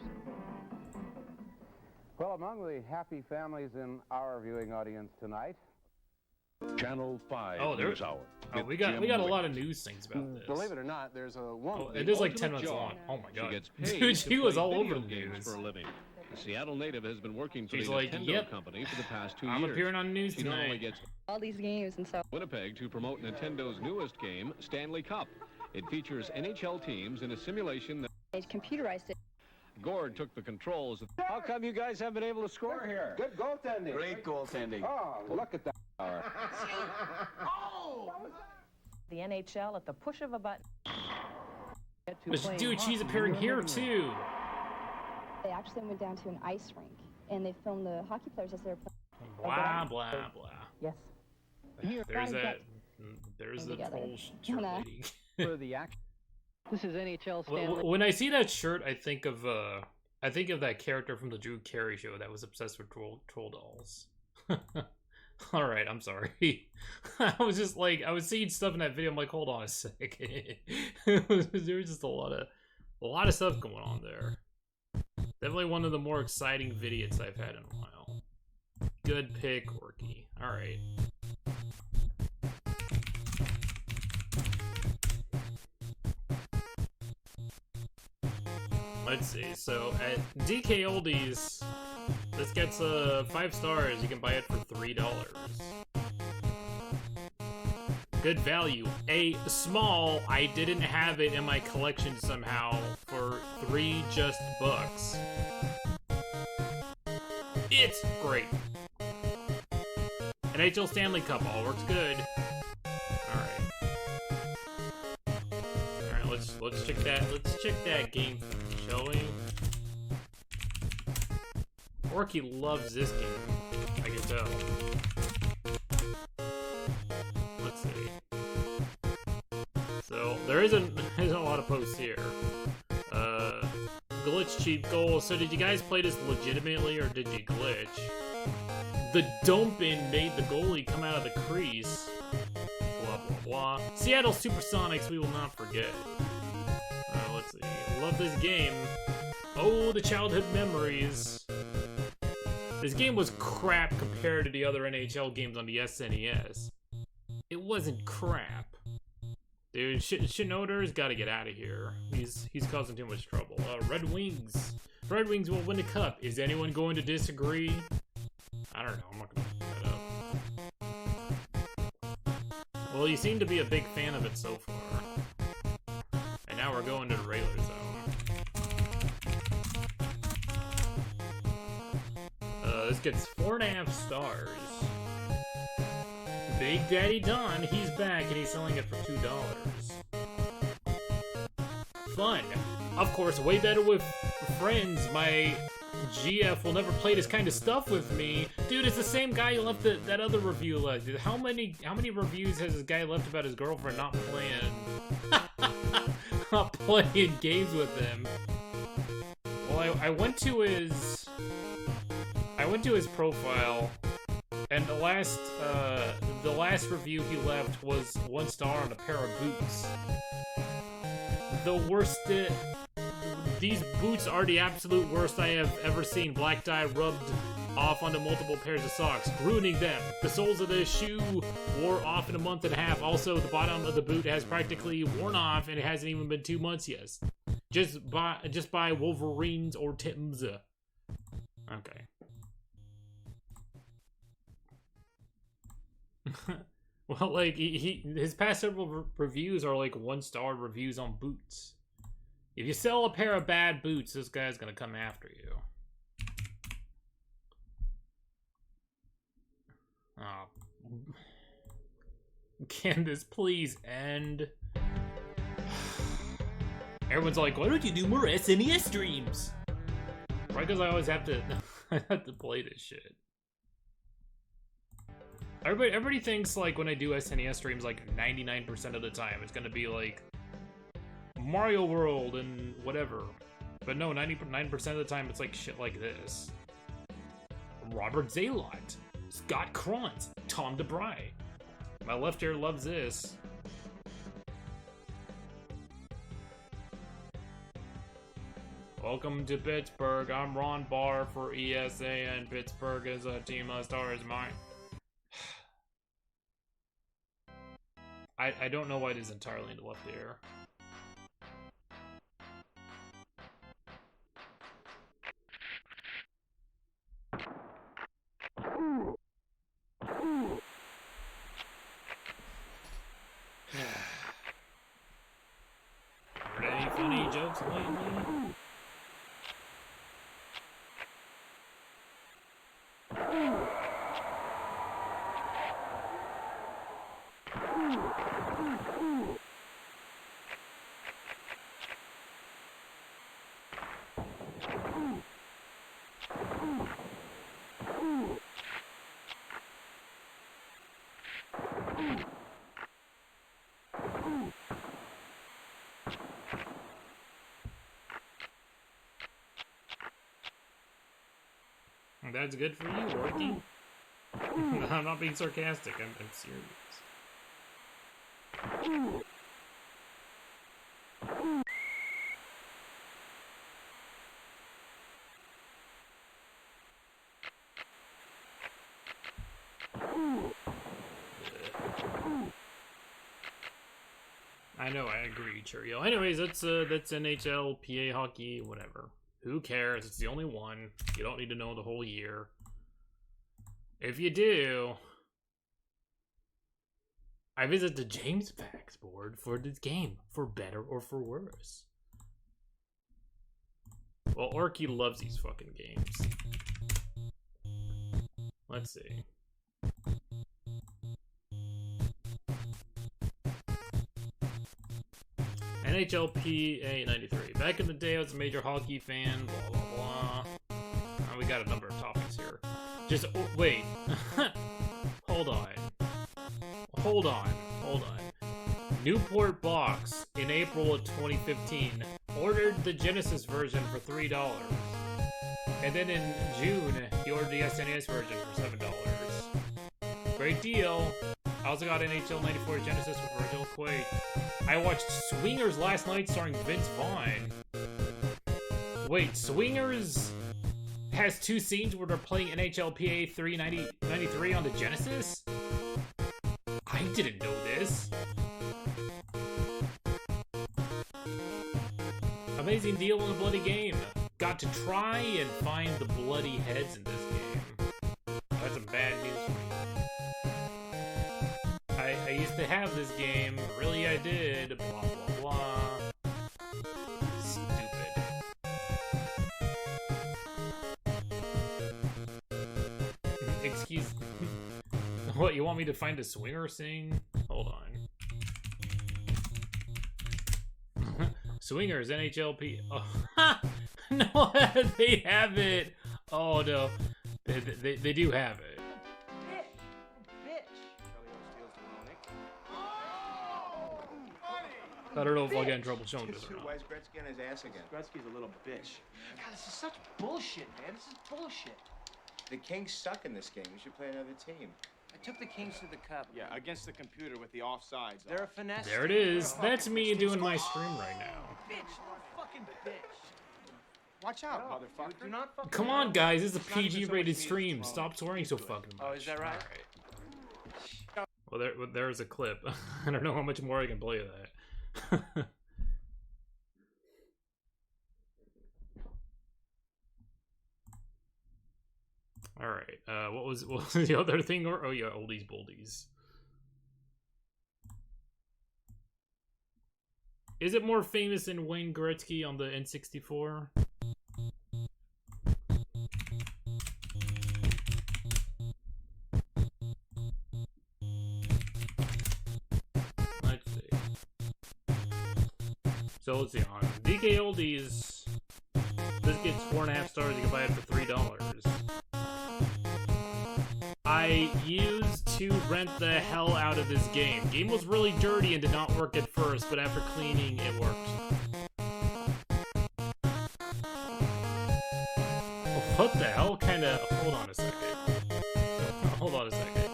Well, among the happy families in our viewing audience tonight, Channel 5 News Hour. Oh, we got a lot of news things about this. Believe it or not, there's a woman. Oh, it is like 10 minutes long. Oh my god. Dude, she was all over the news. For a living. The Seattle native has been working for She's the like, Nintendo company for the past 2 years. I'm appearing on the news she not only tonight. gets all these games and stuff. Winnipeg to promote Nintendo's newest game, Stanley Cup. It features NHL teams in a simulation that They computerized it. Gord took the controls. How come you guys haven't been able to score here? Good goaltending. Great goaltending. Oh, look at that. The NHL at the push of a button. But dude, she's appearing here too. They actually went down to an ice rink, and they filmed the hockey players as they were playing. Blah blah blah. Yes. There's the troll shirt lady. For the action. This is NHL Stanley. When I see that shirt, I think of that character from the Drew Carey show that was obsessed with troll dolls. All right, I'm sorry. I was just like, I was seeing stuff in that video. I'm like, hold on a sec. There was just a lot of stuff going on there. Definitely one of the more exciting vidiots I've had in a while. Good pick, Orky. All right. Let's see. So at DK Oldies, this gets 5 stars. You can buy it for $3. Good value. A small. I didn't have it in my collection somehow for $3 just bucks. It's great. NHL Stanley Cup all works good. Alright, let's check that. Let's check that game, shall we? Orky loves this game. I can tell. Let's see. So there isn't a lot of posts here. Glitch cheap goal. So did you guys play this legitimately or did you glitch? The dumping made the goalie come out of the crease. Blah blah blah. Seattle Supersonics, we will not forget. Let's see. Love this game. Oh, the childhood memories. This game was crap compared to the other NHL games on the SNES. It wasn't crap. Dude, Shinoda's got to get out of here. He's causing too much trouble. Red Wings. Red Wings will win the cup. Is anyone going to disagree? I don't know. I'm not gonna look that up. Well, you seem to be a big fan of it so far. And now we're going to the regular zone. This gets 4.5 stars. Big Daddy Don, he's back and he's selling it for $2. Fun. Of course, way better with friends. My GF will never play this kind of stuff with me. Dude, it's the same guy who left that other review left. How many reviews has this guy left about his girlfriend not playing games with him? Well, I went to his profile, and the last review he left was 1 star on a pair of boots. The worst. These boots are the absolute worst I have ever seen. Black dye rubbed off onto multiple pairs of socks, ruining them. The soles of the shoe wore off in a month and a half. Also, the bottom of the boot has practically worn off, and it hasn't even been 2 months yet. Just buy Wolverines or Tims. Okay. Well, like, his past several reviews are like 1-star reviews on boots. If you sell a pair of bad boots, this guy's gonna come after you. Oh. Can this please end? Everyone's like, why don't you do more SNES streams? Right, because I always have to play this shit. Everybody thinks, like, when I do SNES streams, like, 99% of the time, it's gonna be, like, Mario World and whatever. But no, 99% of the time, it's, like, shit like this. Robert Zaylot, Scott Krantz, Tom DeBry. My left ear loves this. Welcome to Pittsburgh. I'm Ron Barr for ESA, and Pittsburgh is a team of stars mine. I don't know why it is entirely in the left ear. Heard any funny jokes lately? That's good for you, Orky. I'm not being sarcastic, I'm serious. I know, I agree, Cheerio. Anyways, that's NHL, PA hockey, whatever. Who cares? It's the only one. You don't need to know the whole year. If you do, I visit the James Facts board for this game, for better or for worse. Well, Orky loves these fucking games. Let's see. NHLPA 93. Back in the day, I was a major hockey fan, blah, blah, blah. Oh, we got a number of topics here. Just, wait. Hold on. Newport Box, in April of 2015, ordered the Genesis version for $3. And then in June, he ordered the SNES version for $7. Great deal. I also got NHL 94 Genesis with original Quake. I watched Swingers last night starring Vince Vaughn. Wait, Swingers has 2 scenes where they're playing NHLPA 393 on the Genesis? I didn't know this. amazing deal in a bloody game. Got to try and find the bloody heads in this game. That's some bad news for me. I used to have this game. Really, I did. Blah, blah, blah. Stupid. Excuse me. What, you want me to find a swinger sing? Hold on. Swingers, NHLP. Oh, no, they have it. Oh no, they do have it. I don't know if I'll get in trouble showing this or not. Why is Gretzky on his ass again? Gretzky's a little bitch. God, this is such bullshit, man. This is bullshit. The Kings suck in this game. We should play another team. I took the Kings to the cup. Yeah, against the computer with the offsides. They're a finesse. There it is. That's me doing my stream right now. Bitch, fucking bitch. Watch out, motherfucker. Do not fucking Come on, guys. This is a PG-rated stream. Stop swearing so fucking much. Oh, is that right? Well, there's a clip. I don't know how much more I can play of that. All right. What was the other thing? Oh yeah, oldies boldies. Is it more famous than Wayne Gretzky on the N64? Let's see. So let's see. On DK Oldies, this gets 4.5 stars. You can buy it for $3. I used to rent the hell out of this game. Game was really dirty and did not work at first, but after cleaning, it worked. What the hell kind of... Hold on a second. Hold on a second.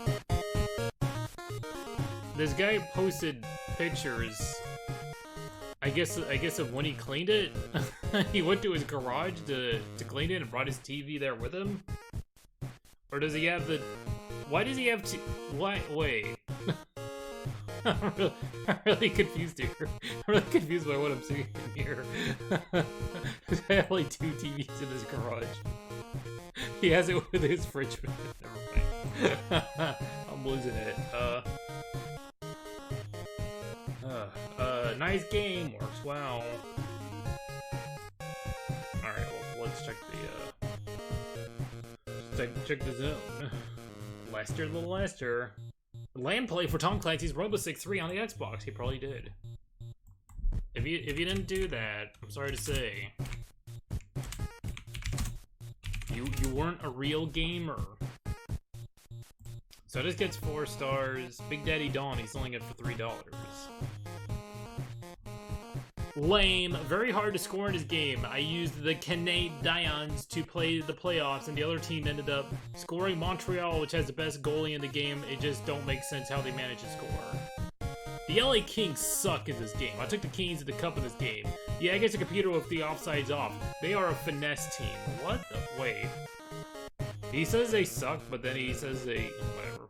This guy posted pictures, I guess of when he cleaned it. He went to his garage to clean it and brought his TV there with him? Or does he have the... Why does he have to... Why? Wait. I'm really confused here. I'm really confused by what I'm seeing here. I have like 2 TVs in his garage. He has it with his fridge. Never mind. I'm losing it. Nice game. Works well. Alright, well, let's check the, check the zone. Lester the Lester. Land play for Tom Clancy's Rainbow Six 3 on the Xbox. He probably did. If you didn't do that, I'm sorry to say. You weren't a real gamer. So this gets 4 stars. Big Daddy Don, he's selling it for $3. Lame. Very hard to score in his game. I used the Canadiens to play the playoffs, and the other team ended up scoring Montreal, which has the best goalie in the game. It just don't make sense how they manage to score. The LA Kings suck in this game. I took the Kings to the cup in this game. Yeah, I guess the computer with the offsides off. They are a finesse team. What the... Wait. He says they suck, but then he says they... Whatever.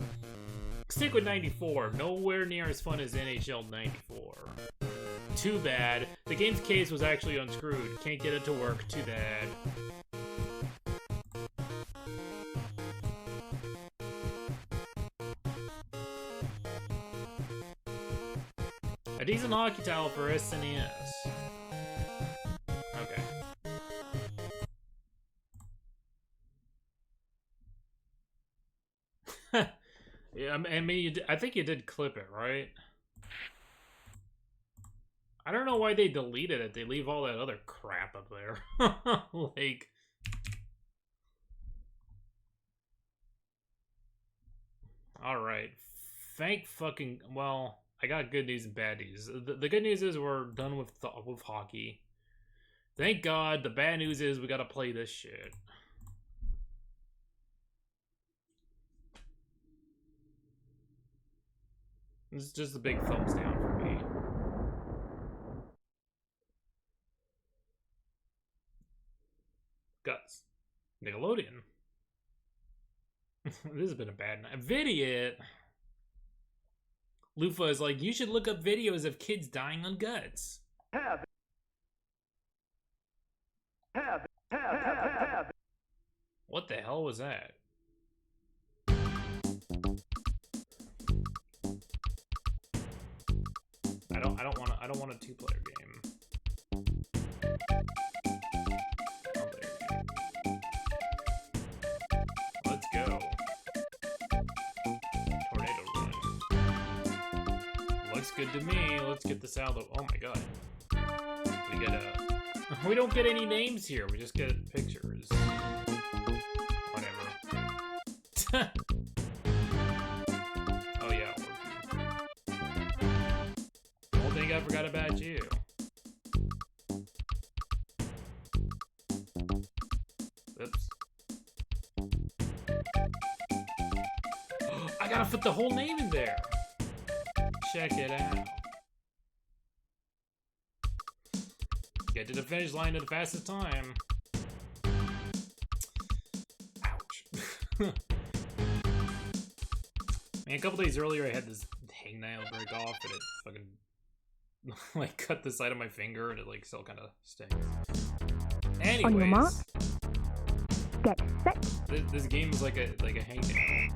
Stick with 94. Nowhere near as fun as NHL 94. Too bad. The game's case was actually unscrewed. Can't get it to work. Too bad. A decent hockey towel for SNES. Okay. Yeah, I mean, I think you did clip it, right? I don't know why they deleted it. They leave all that other crap up there. Like... Alright. Thank fucking... Well, I got good news and bad news. The good news is we're done with hockey. Thank God. The bad news is we gotta play this shit. This is just a big thumbs down for me. Guts. Nickelodeon. This has been a bad night. Vidiot! Lufa is like, you should look up videos of kids dying on Guts. What the hell was that? I don't want a two-player game. Let's go. Tornado run. Looks good to me. Let's get this out of the... Oh my god. We get a... We don't get any names here. We just get pictures. Whatever. Oh yeah. Don't think I forgot about you. Oops. I gotta put the whole name in there. Check it out. Get to the finish line at the fastest time. Ouch. Man, a couple days earlier I had this hangnail break off and it fucking like cut the side of my finger and it like still kind of stings. Anyways, on your mark, get set. This game is like a hangnail.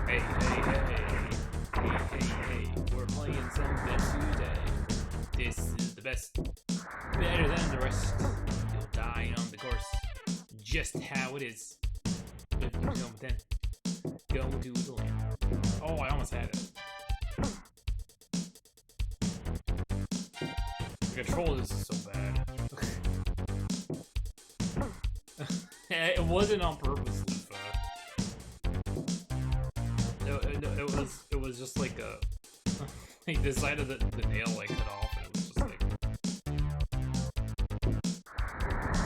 Hey, we're playing something today. This is the best, better than the rest. You'll die on the course, just how it is. If you don't, then go to the land. Oh, I almost had it. The control of this is so bad. It wasn't on purpose, Lufa. It was just like a like the side of the nail like cut off, and it was just like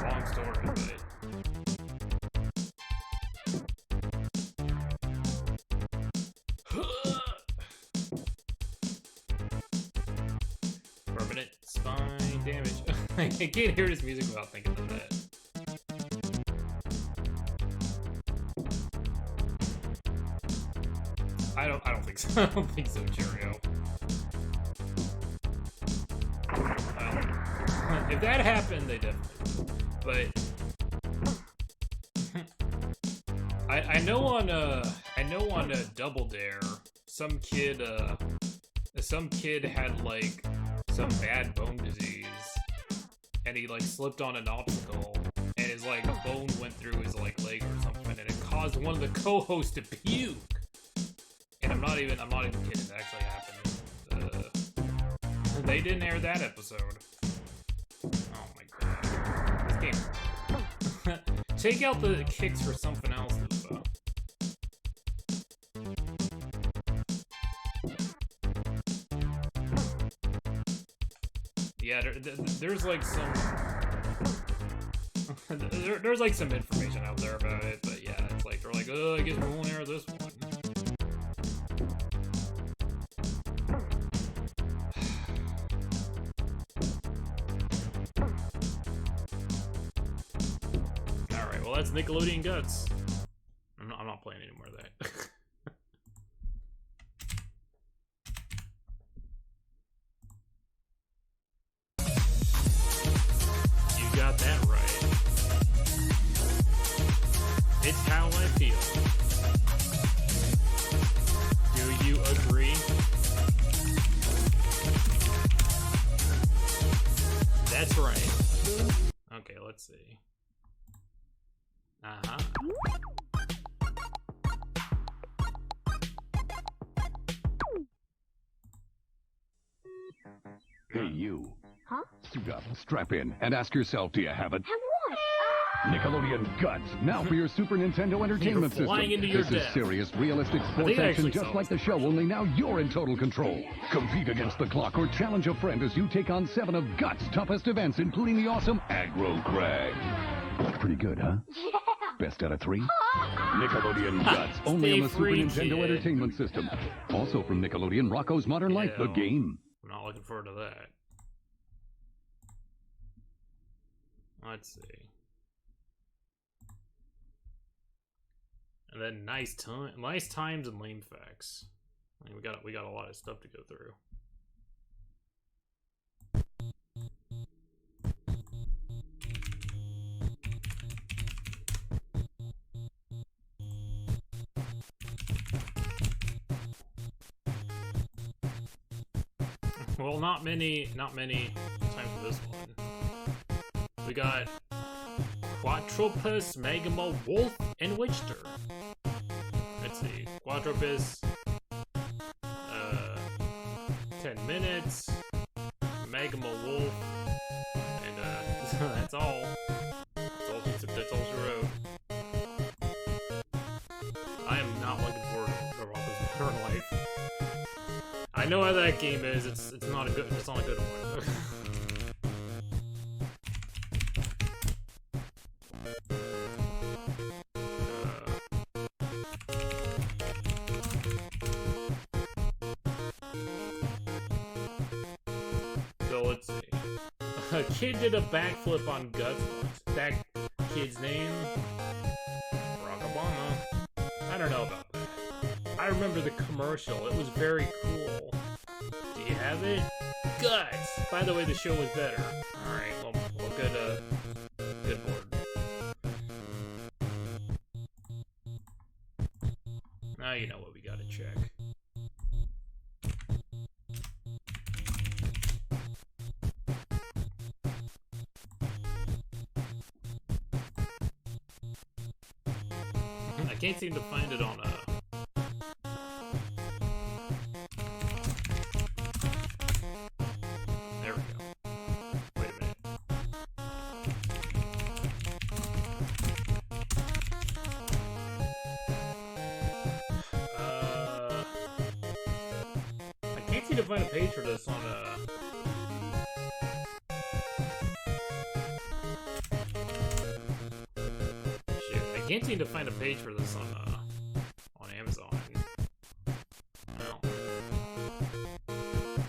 long story, but permanent spine damage. I can't hear this music without thinking of that. I don't think so. I don't think so, Cheerio. If that happened, they definitely would. But I know on Double Dare, some kid had like some bad bone disease, and he like slipped on an obstacle, and his like a bone went through his like leg or something, and it caused one of the co-hosts to puke. And I'm not even kidding. It actually happened. They didn't air that episode. Oh my god. This game. Take out the kicks for something else, Lufa. Yeah, there's like some... there's like some information out there about it, but yeah, it's like, they're like, oh, I guess we won't air this one. That's Nickelodeon Guts. I'm not playing any more of that. You got that right. It's how I feel. Do you agree? That's right. Okay, let's see. Uh-huh. Hey, you. Huh? Suit up, strap in, and ask yourself, do you have it? Have what? Nickelodeon Guts, now for your Super Nintendo Entertainment System. This is serious, realistic sports action just like the show, only now you're in total control. Compete against the clock or challenge a friend as you take on 7 of Guts' toughest events, including the awesome Aggro Crag. Pretty good, huh? Yeah. Best out of 3? Nickelodeon Guts, only on the Super Nintendo Entertainment System. Also from Nickelodeon, Rocko's Modern Life, the game. I'm not looking forward to that. Let's see. And then nice times and lame facts. I mean, we got a lot of stuff to go through. Well, not many time for this one. We got Quatropus, Magma, Wolf, and Witchter. Let's see. Quatropus, 10 minutes. Magma Wolf, and that's all. That's all she wrote. I am not looking forward to Roth's Modern Life. I know how that game is. It's not a good one. So let's see. A kid did a backflip on Guts once. That kid's name? Barack Obama. I don't know about that. I remember the commercial. It was very cool. Do you have it? Guts! By the way, the show was better. Alright, well good board. Now you know what we gotta check. I can't seem to find it on There we go. Wait a minute. I can't seem to find a page for this on I can't seem to find a page for this on Amazon. Well,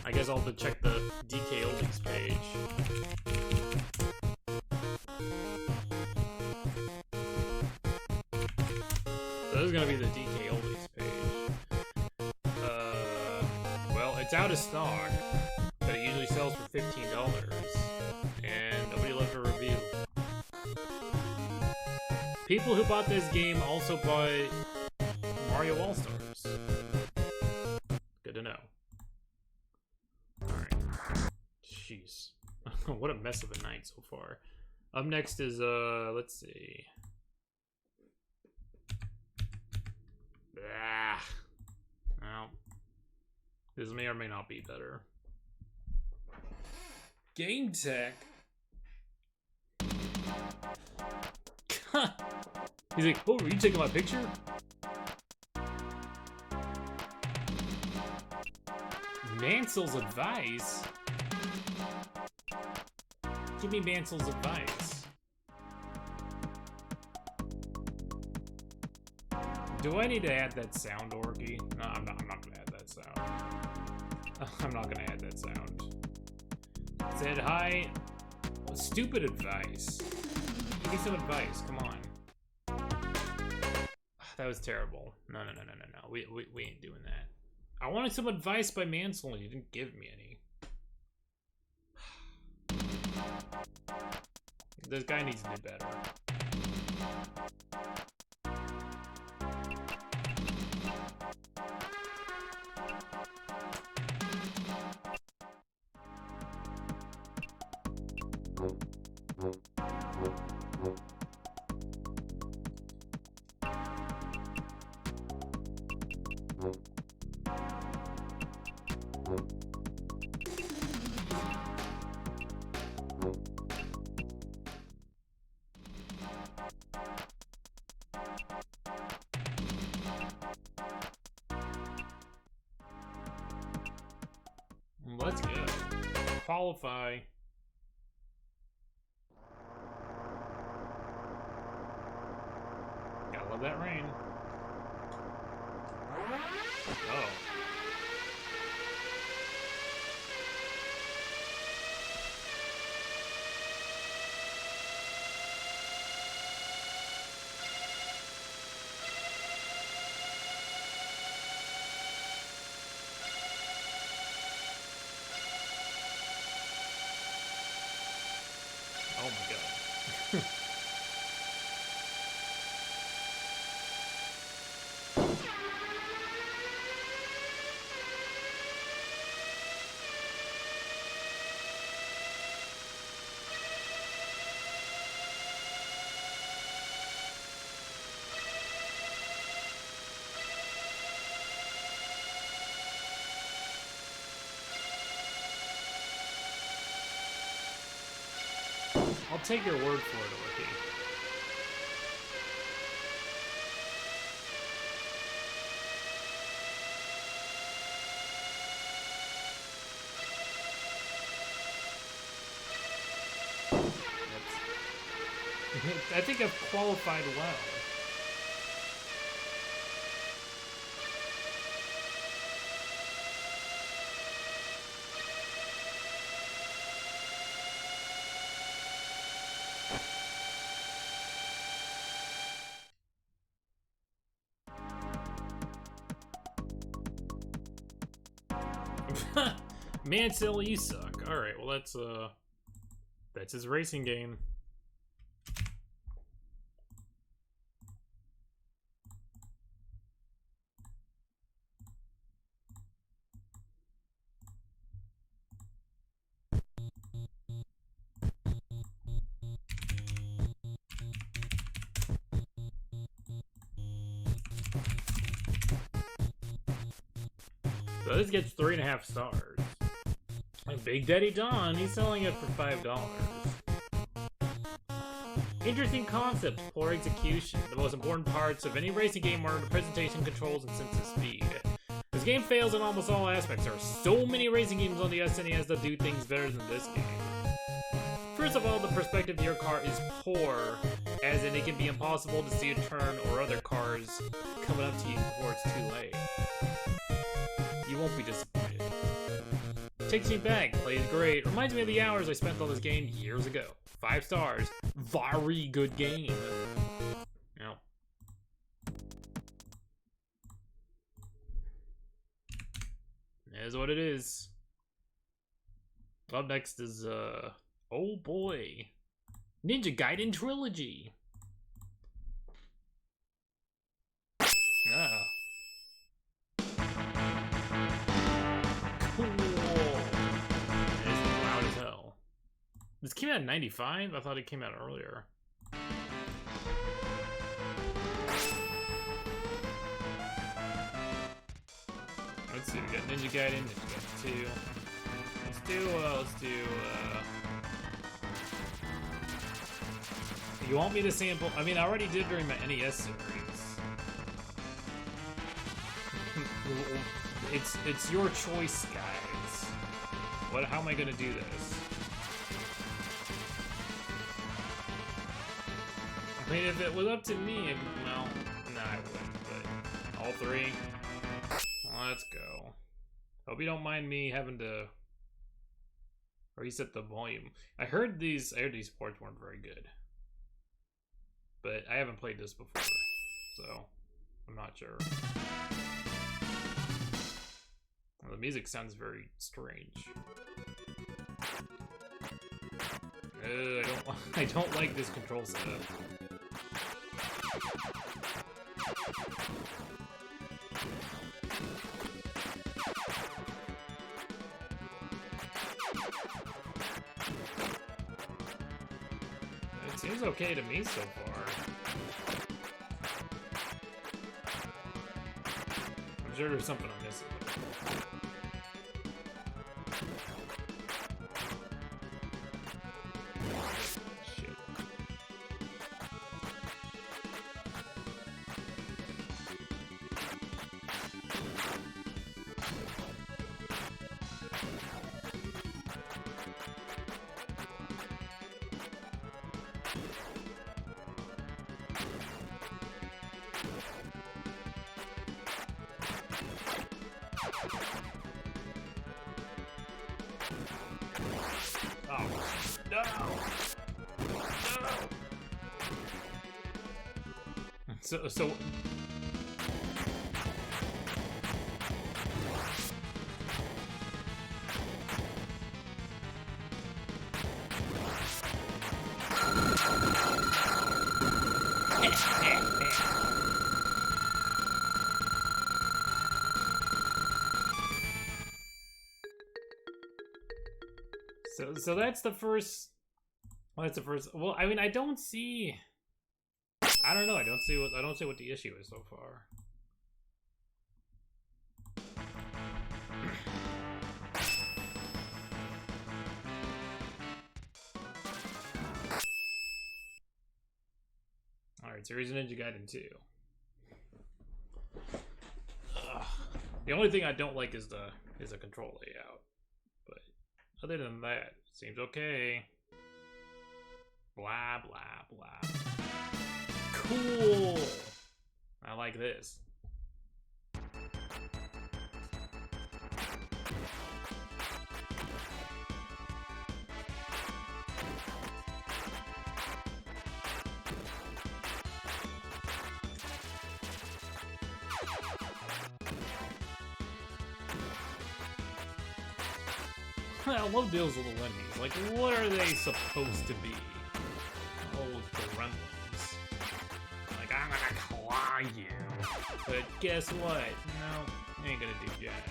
I guess I'll have to check the DK Oldies page. So this is gonna be the DK Oldies page. Well, it's out of stock, but it usually sells for $15, and nobody left a review. People who bought this game also bought Mario All-Stars. Good to know. Alright. Jeez. What a mess of a night so far. Up next is, let's see. Well, this may or may not be better. Game Tech. He's like, oh, are you taking my picture? Mansel's advice? Give me Mansel's advice. Do I need to add that sound, Orky? No, I'm not gonna add that sound. I'm not gonna add that sound. Said hi. Stupid advice. Give me some advice, come on. That was terrible. No. We ain't doing that. I wanted some advice by Mansell and you didn't give me any. This guy needs to do better. Let's go. Qualify. Gotta love that rain. Oh. Oh my god. I'll take your word for it, Orky. I think I've qualified well. Mansell, you suck. Alright, well that's his racing game. So this gets 3.5 stars. Like Big Daddy Don, he's selling it for $5. Interesting concept, poor execution. The most important parts of any racing game are the presentation, controls, and sense of speed. This game fails in almost all aspects. There are so many racing games on the SNES that do things better than this game. First of all, the perspective of your car is poor, as in it can be impossible to see a turn or other cars coming up to you before it's too late. You won't be disappointed. Takes me back, plays great, reminds me of the hours I spent on this game years ago. 5 stars. Very good game. Now. It is what it is. Up next is, oh boy. Ninja Gaiden Trilogy. Ah. Cool. It's loud as hell. This came out in 95? I thought it came out earlier. Let's see, we got Ninja Gaiden, Ninja Gaiden 2. Let's do, you want me to sample? I mean, I already did during my NES series. It's your choice, guys. How am I gonna do this? I mean, if it was up to me, well, nah, I wouldn't, but all 3. Let's go. Hope you don't mind me having to reset the volume. I heard these ports weren't very good, but I haven't played this before, so I'm not sure. Well, the music sounds very strange. I don't like this control setup. It seems okay to me so far. I'm sure there's something I'm missing. Shit. Oh, no! No! So... So that's the first. Well, that's the first. Well, I mean, I don't see. I don't know. I don't see what the issue is so far. Alright, Series Ninja Gaiden 2. The only thing I don't like is the control layout. But other than that, seems okay. Blah, blah, blah. Cool! I like this. I love those little enemies. Like, what are they supposed to be? Oh, gremlins. Like, I'm gonna claw you. But guess what? No, ain't gonna do jack.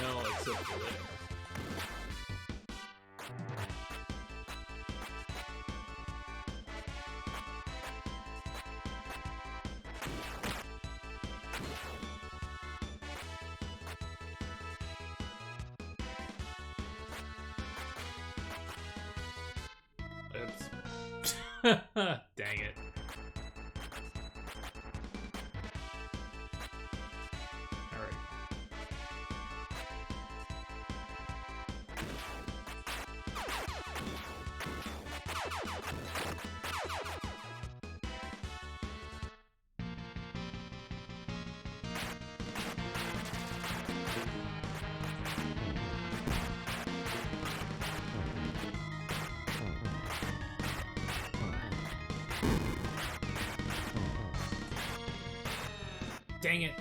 Well, except for there. Oops. Dang it. Alright. Dang it.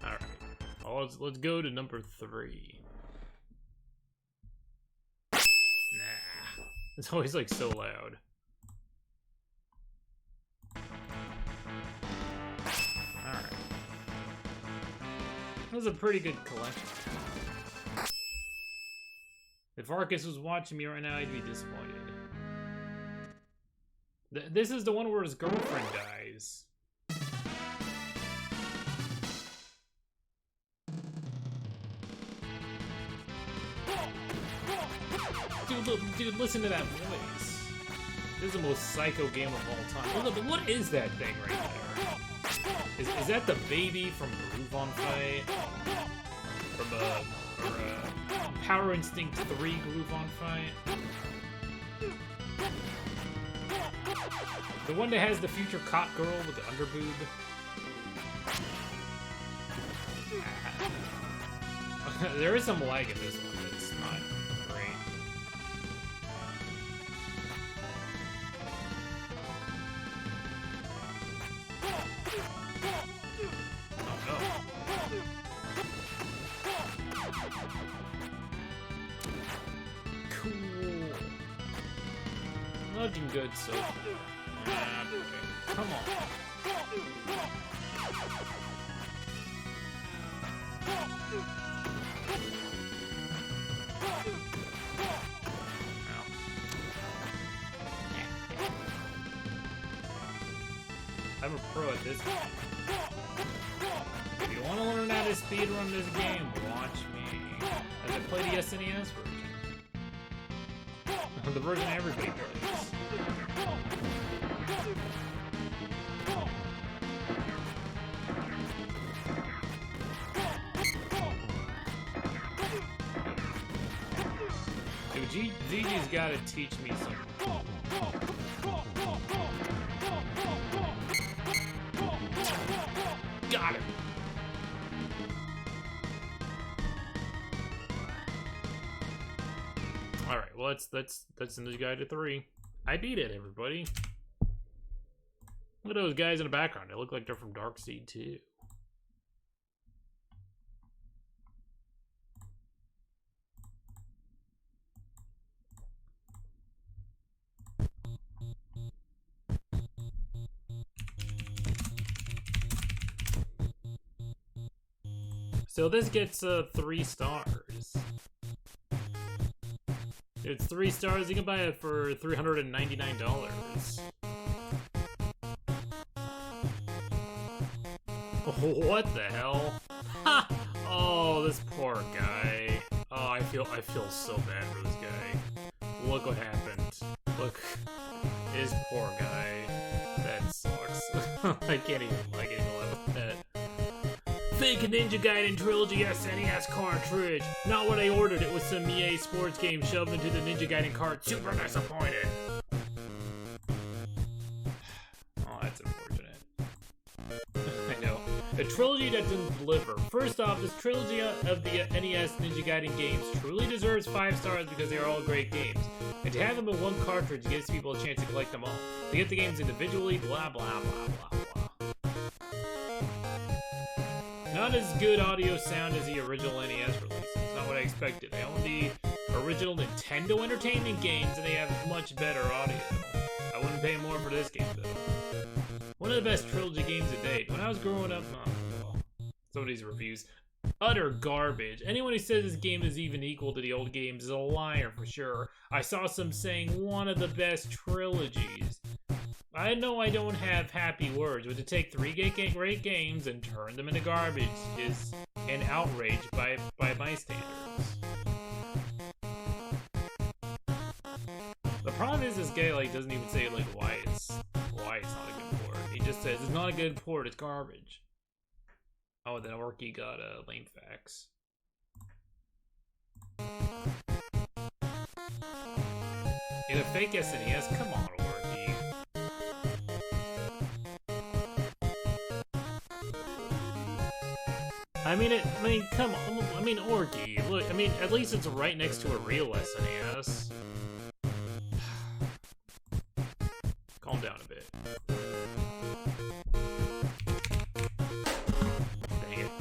Alright. Well, let's go to number 3. Nah. It's always like so loud. Alright. That was a pretty good collection. If Arcus was watching me right now, I'd be disappointed. This is the one where his girlfriend dies. Dude, listen to that voice. This is the most psycho game of all time. Look, what is that thing right there? Is that the baby from Groove on Fight? From Power Instinct 3 Groove on Fight? The one that has the future cop girl with the underboob? There is some lag in this one. It's not great. Oh no. Cool. Looking good so far. Come on. I'm a pro at this game. If you want to learn how to speedrun this game, watch me. As I play the SNES version. The version everybody plays. Dude, Gigi's gotta teach me some. Got him! Alright, well that's Ninja Gaiden 3. I beat it, everybody. Look at those guys in the background. They look like they're from Darkseid 2. So this gets 3 stars. It's 3 stars. You can buy it for $399. What the hell? Ha! Oh, this poor guy. Oh, I feel so bad for this guy. Look what happened. Look, this poor guy. That sucks. I can't even live with that. Fake Ninja Gaiden Trilogy SNES cartridge. Not what I ordered. It was some EA sports game shoved into the Ninja Gaiden cart. Super disappointed. Oh, that's unfortunate. I know. A trilogy that didn't deliver. First off, this trilogy of the NES Ninja Gaiden games truly deserves 5 stars because they are all great games. And to have them in one cartridge gives people a chance to collect them all. To get the games individually, blah blah blah blah blah. Not as good audio sound as the original NES release. It's not what I expected. I own the original Nintendo Entertainment games and they have much better audio. I wouldn't pay more for this game though. One of the best trilogy games to date. When I was growing up, well, some of these reviews, utter garbage. Anyone who says this game is even equal to the old games is a liar for sure. I saw some saying one of the best trilogies. I know I don't have happy words, but to take 3 great games and turn them into garbage is an outrage by my standards. The problem is this guy doesn't even say why it's not a good port. He just says it's not a good port, it's garbage. Oh, then Orky got lame facts. In a fake SNES, come on, Orky. Come on. Orky. Look, at least it's right next to a real SNES. Calm down a bit. Dang it.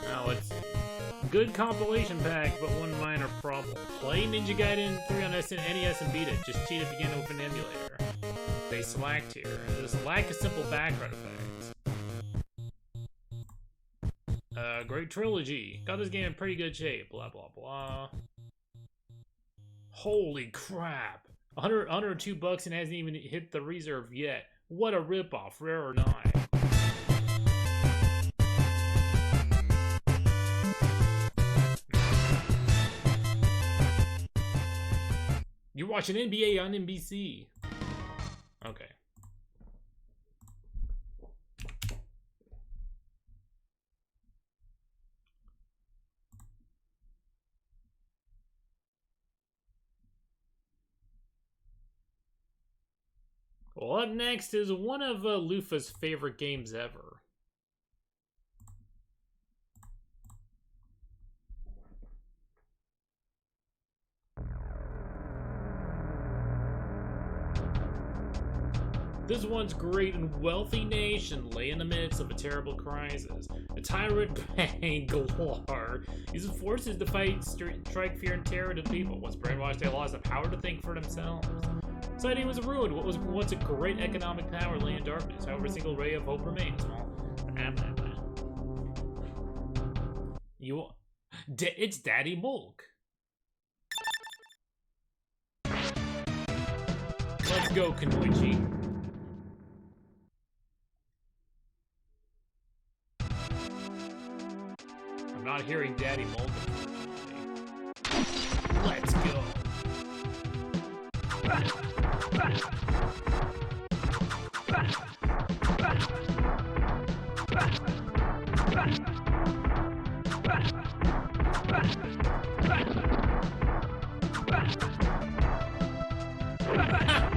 Now let's see. Good compilation pack, but one minor problem. Play Ninja Gaiden 3 on NES and beat it. Just cheat if you get an open emulator. They slacked here. There's a lack of simple background effects. Great trilogy. Got this game in pretty good shape. Blah, blah, blah. Holy crap. $102 and hasn't even hit the reserve yet. What a ripoff, rare or not. You're watching NBA on NBC. Okay. Well, up next is one of Lufa's favorite games ever. This once great and wealthy nation lay in the midst of a terrible crisis. The tyrant Bangalore uses forces to fight, strike fear and terror to the people. Once brainwashed, they lost the power to think for themselves. Society was ruined. What was once a great economic power lay in darkness. However, a single ray of hope remains. It's Daddy Mulk. Let's go, Kanoichi. I'm not hearing Daddy Mulk, unfortunately. Let's go.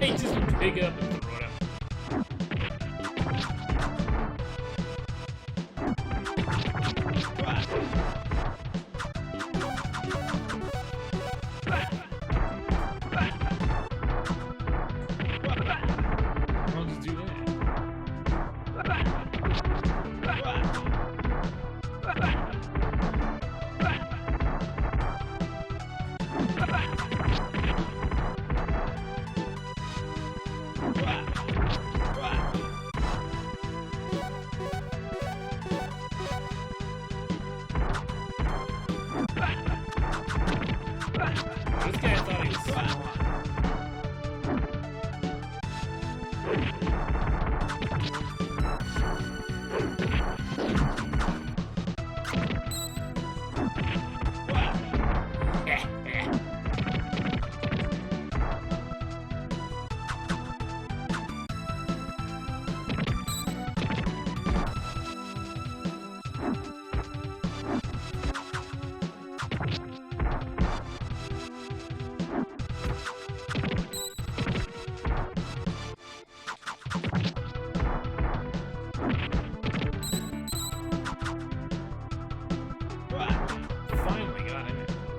They just pick up and throw it out. I'll just do that. This guy thought he was smart. Finally got him out of the way.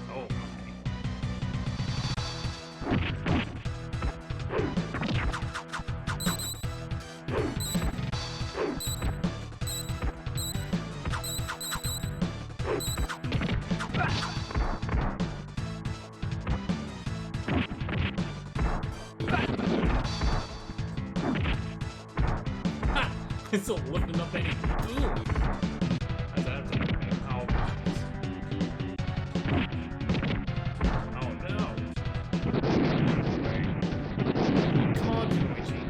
Oh my. Ha! It's all lifting up any food. How's that for me? Oh, oh no. Come on, Luigi.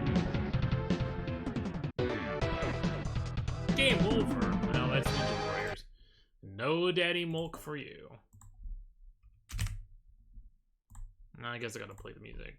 Game over. Well, that's Ninja Warriors. No Daddy Mulk for you. I guess I gotta play the music.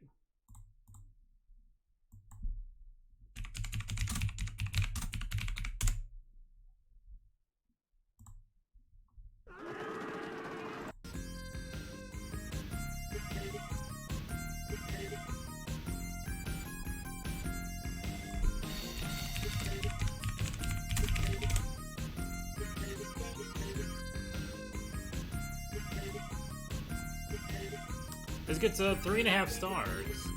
This gets 3.5 stars.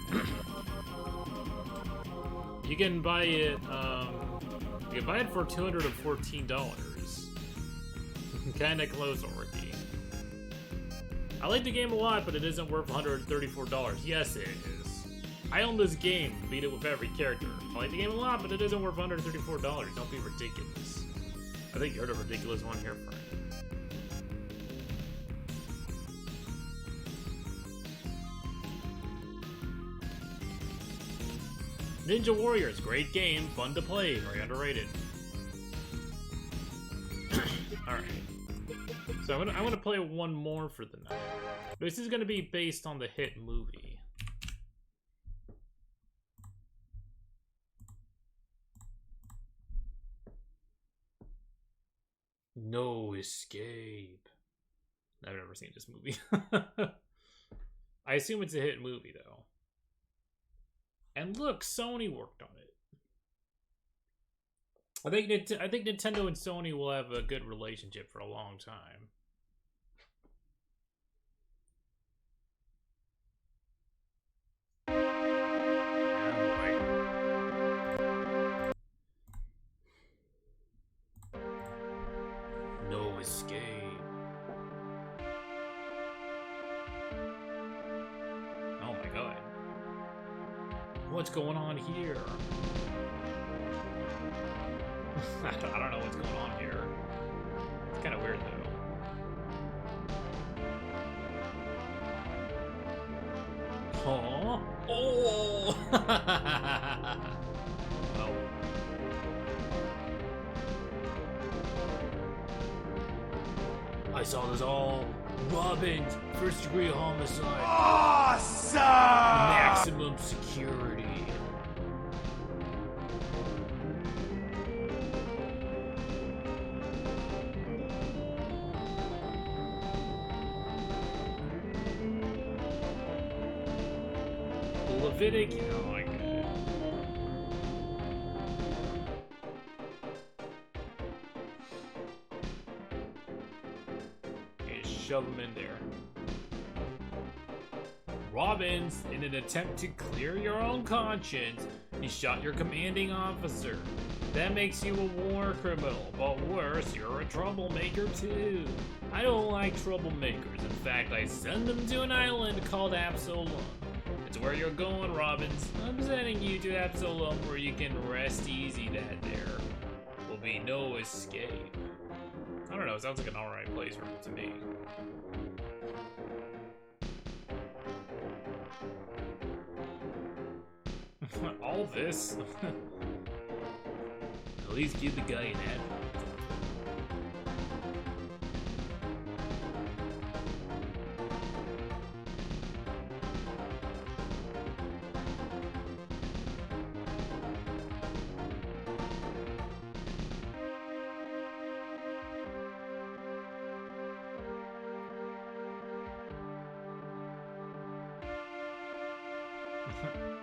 You can buy it. You can buy it for $214. Kinda close, Orky. I like the game a lot, but it isn't worth $134. Yes, it is. I own this game, beat it with every character. I like the game a lot, but it isn't worth $134. Don't be ridiculous. I think you heard a ridiculous one here, Frank. Ninja Warriors, great game, fun to play, very underrated. Alright. So I'm gonna play one more for the night. This is gonna be based on the hit movie. No Escape. I've never seen this movie. I assume it's a hit movie though. And look, Sony worked on it. I think Nintendo and Sony will have a good relationship for a long time. No Escape. Oh my god. What's going on here? I don't know what's going on here. It's kind of weird though. Huh? Oh! Well. I saw this all. Robbins, first degree homicide. Awesome! Maximum security. Davidic, you know, like. Okay, shove him in there. Robbins, in an attempt to clear your own conscience, you shot your commanding officer. That makes you a war criminal, but worse, you're a troublemaker too. I don't like troublemakers. In fact, I send them to an island called Absalom. It's where you're going, Robbins. I'm sending you to Absalom where you can rest easy that there will be no escape. I don't know, it sounds like an alright place to me. All this? At least give the guy an ad.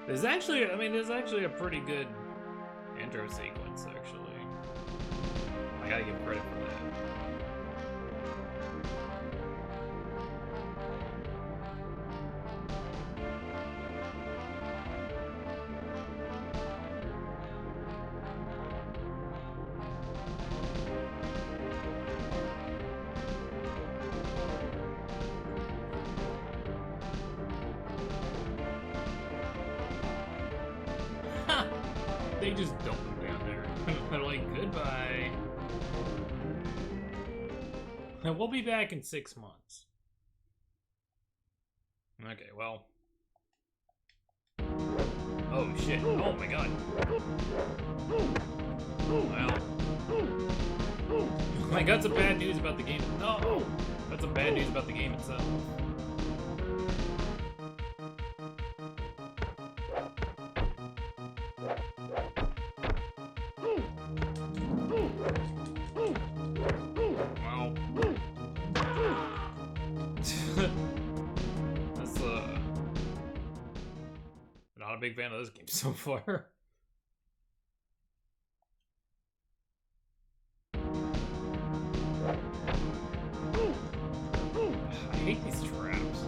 There's actually, I mean, there's actually a pretty good intro sequence, actually. I gotta give credit for that. They just dump them down there. They're like, goodbye. And we'll be back in 6 months. Okay, well. Oh shit. Oh my god. Well. I got some bad news about the game. No! That's some bad news about the game itself. That's not a big fan of this game so far. I hate these traps.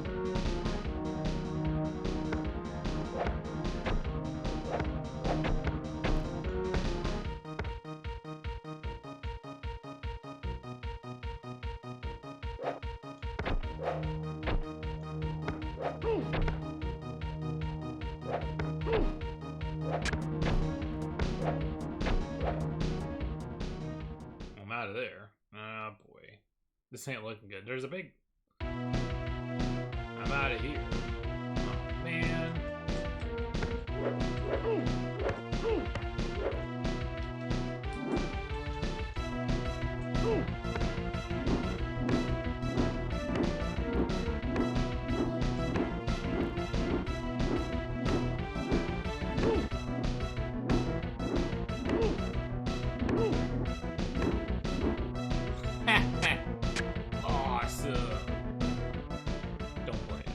I'm out of there. Ah, boy. This ain't looking good. There's a big... I'm out of here. Oh, man. Awesome. Don't play it.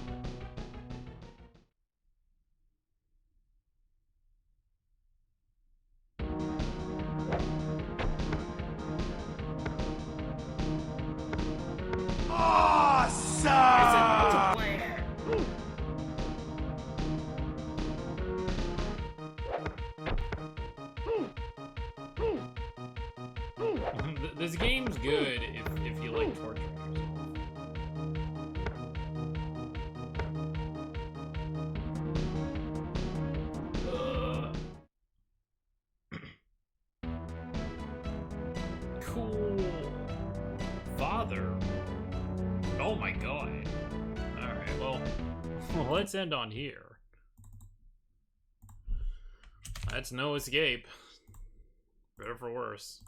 Awesome! I said multiplayer. This game's good if you like torturing yourself. Cool. Father. Oh my god. Alright, well, let's end on here. That's no escape. Better for worse.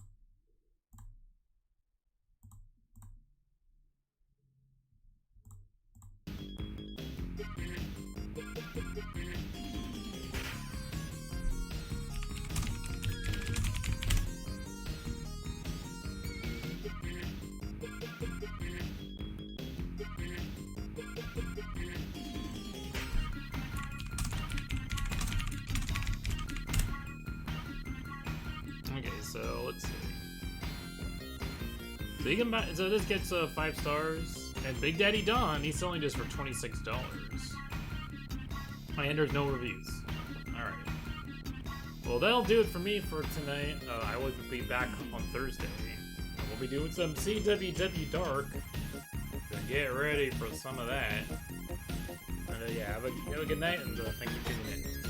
So this gets 5 stars. And Big Daddy Don, he's selling this for $26. And there's no reviews. Alright. Well, that'll do it for me for tonight. I will be back on Thursday. We'll be doing some CWW Dark. So get ready for some of that. And yeah, have a good night, and thank you for tuning in.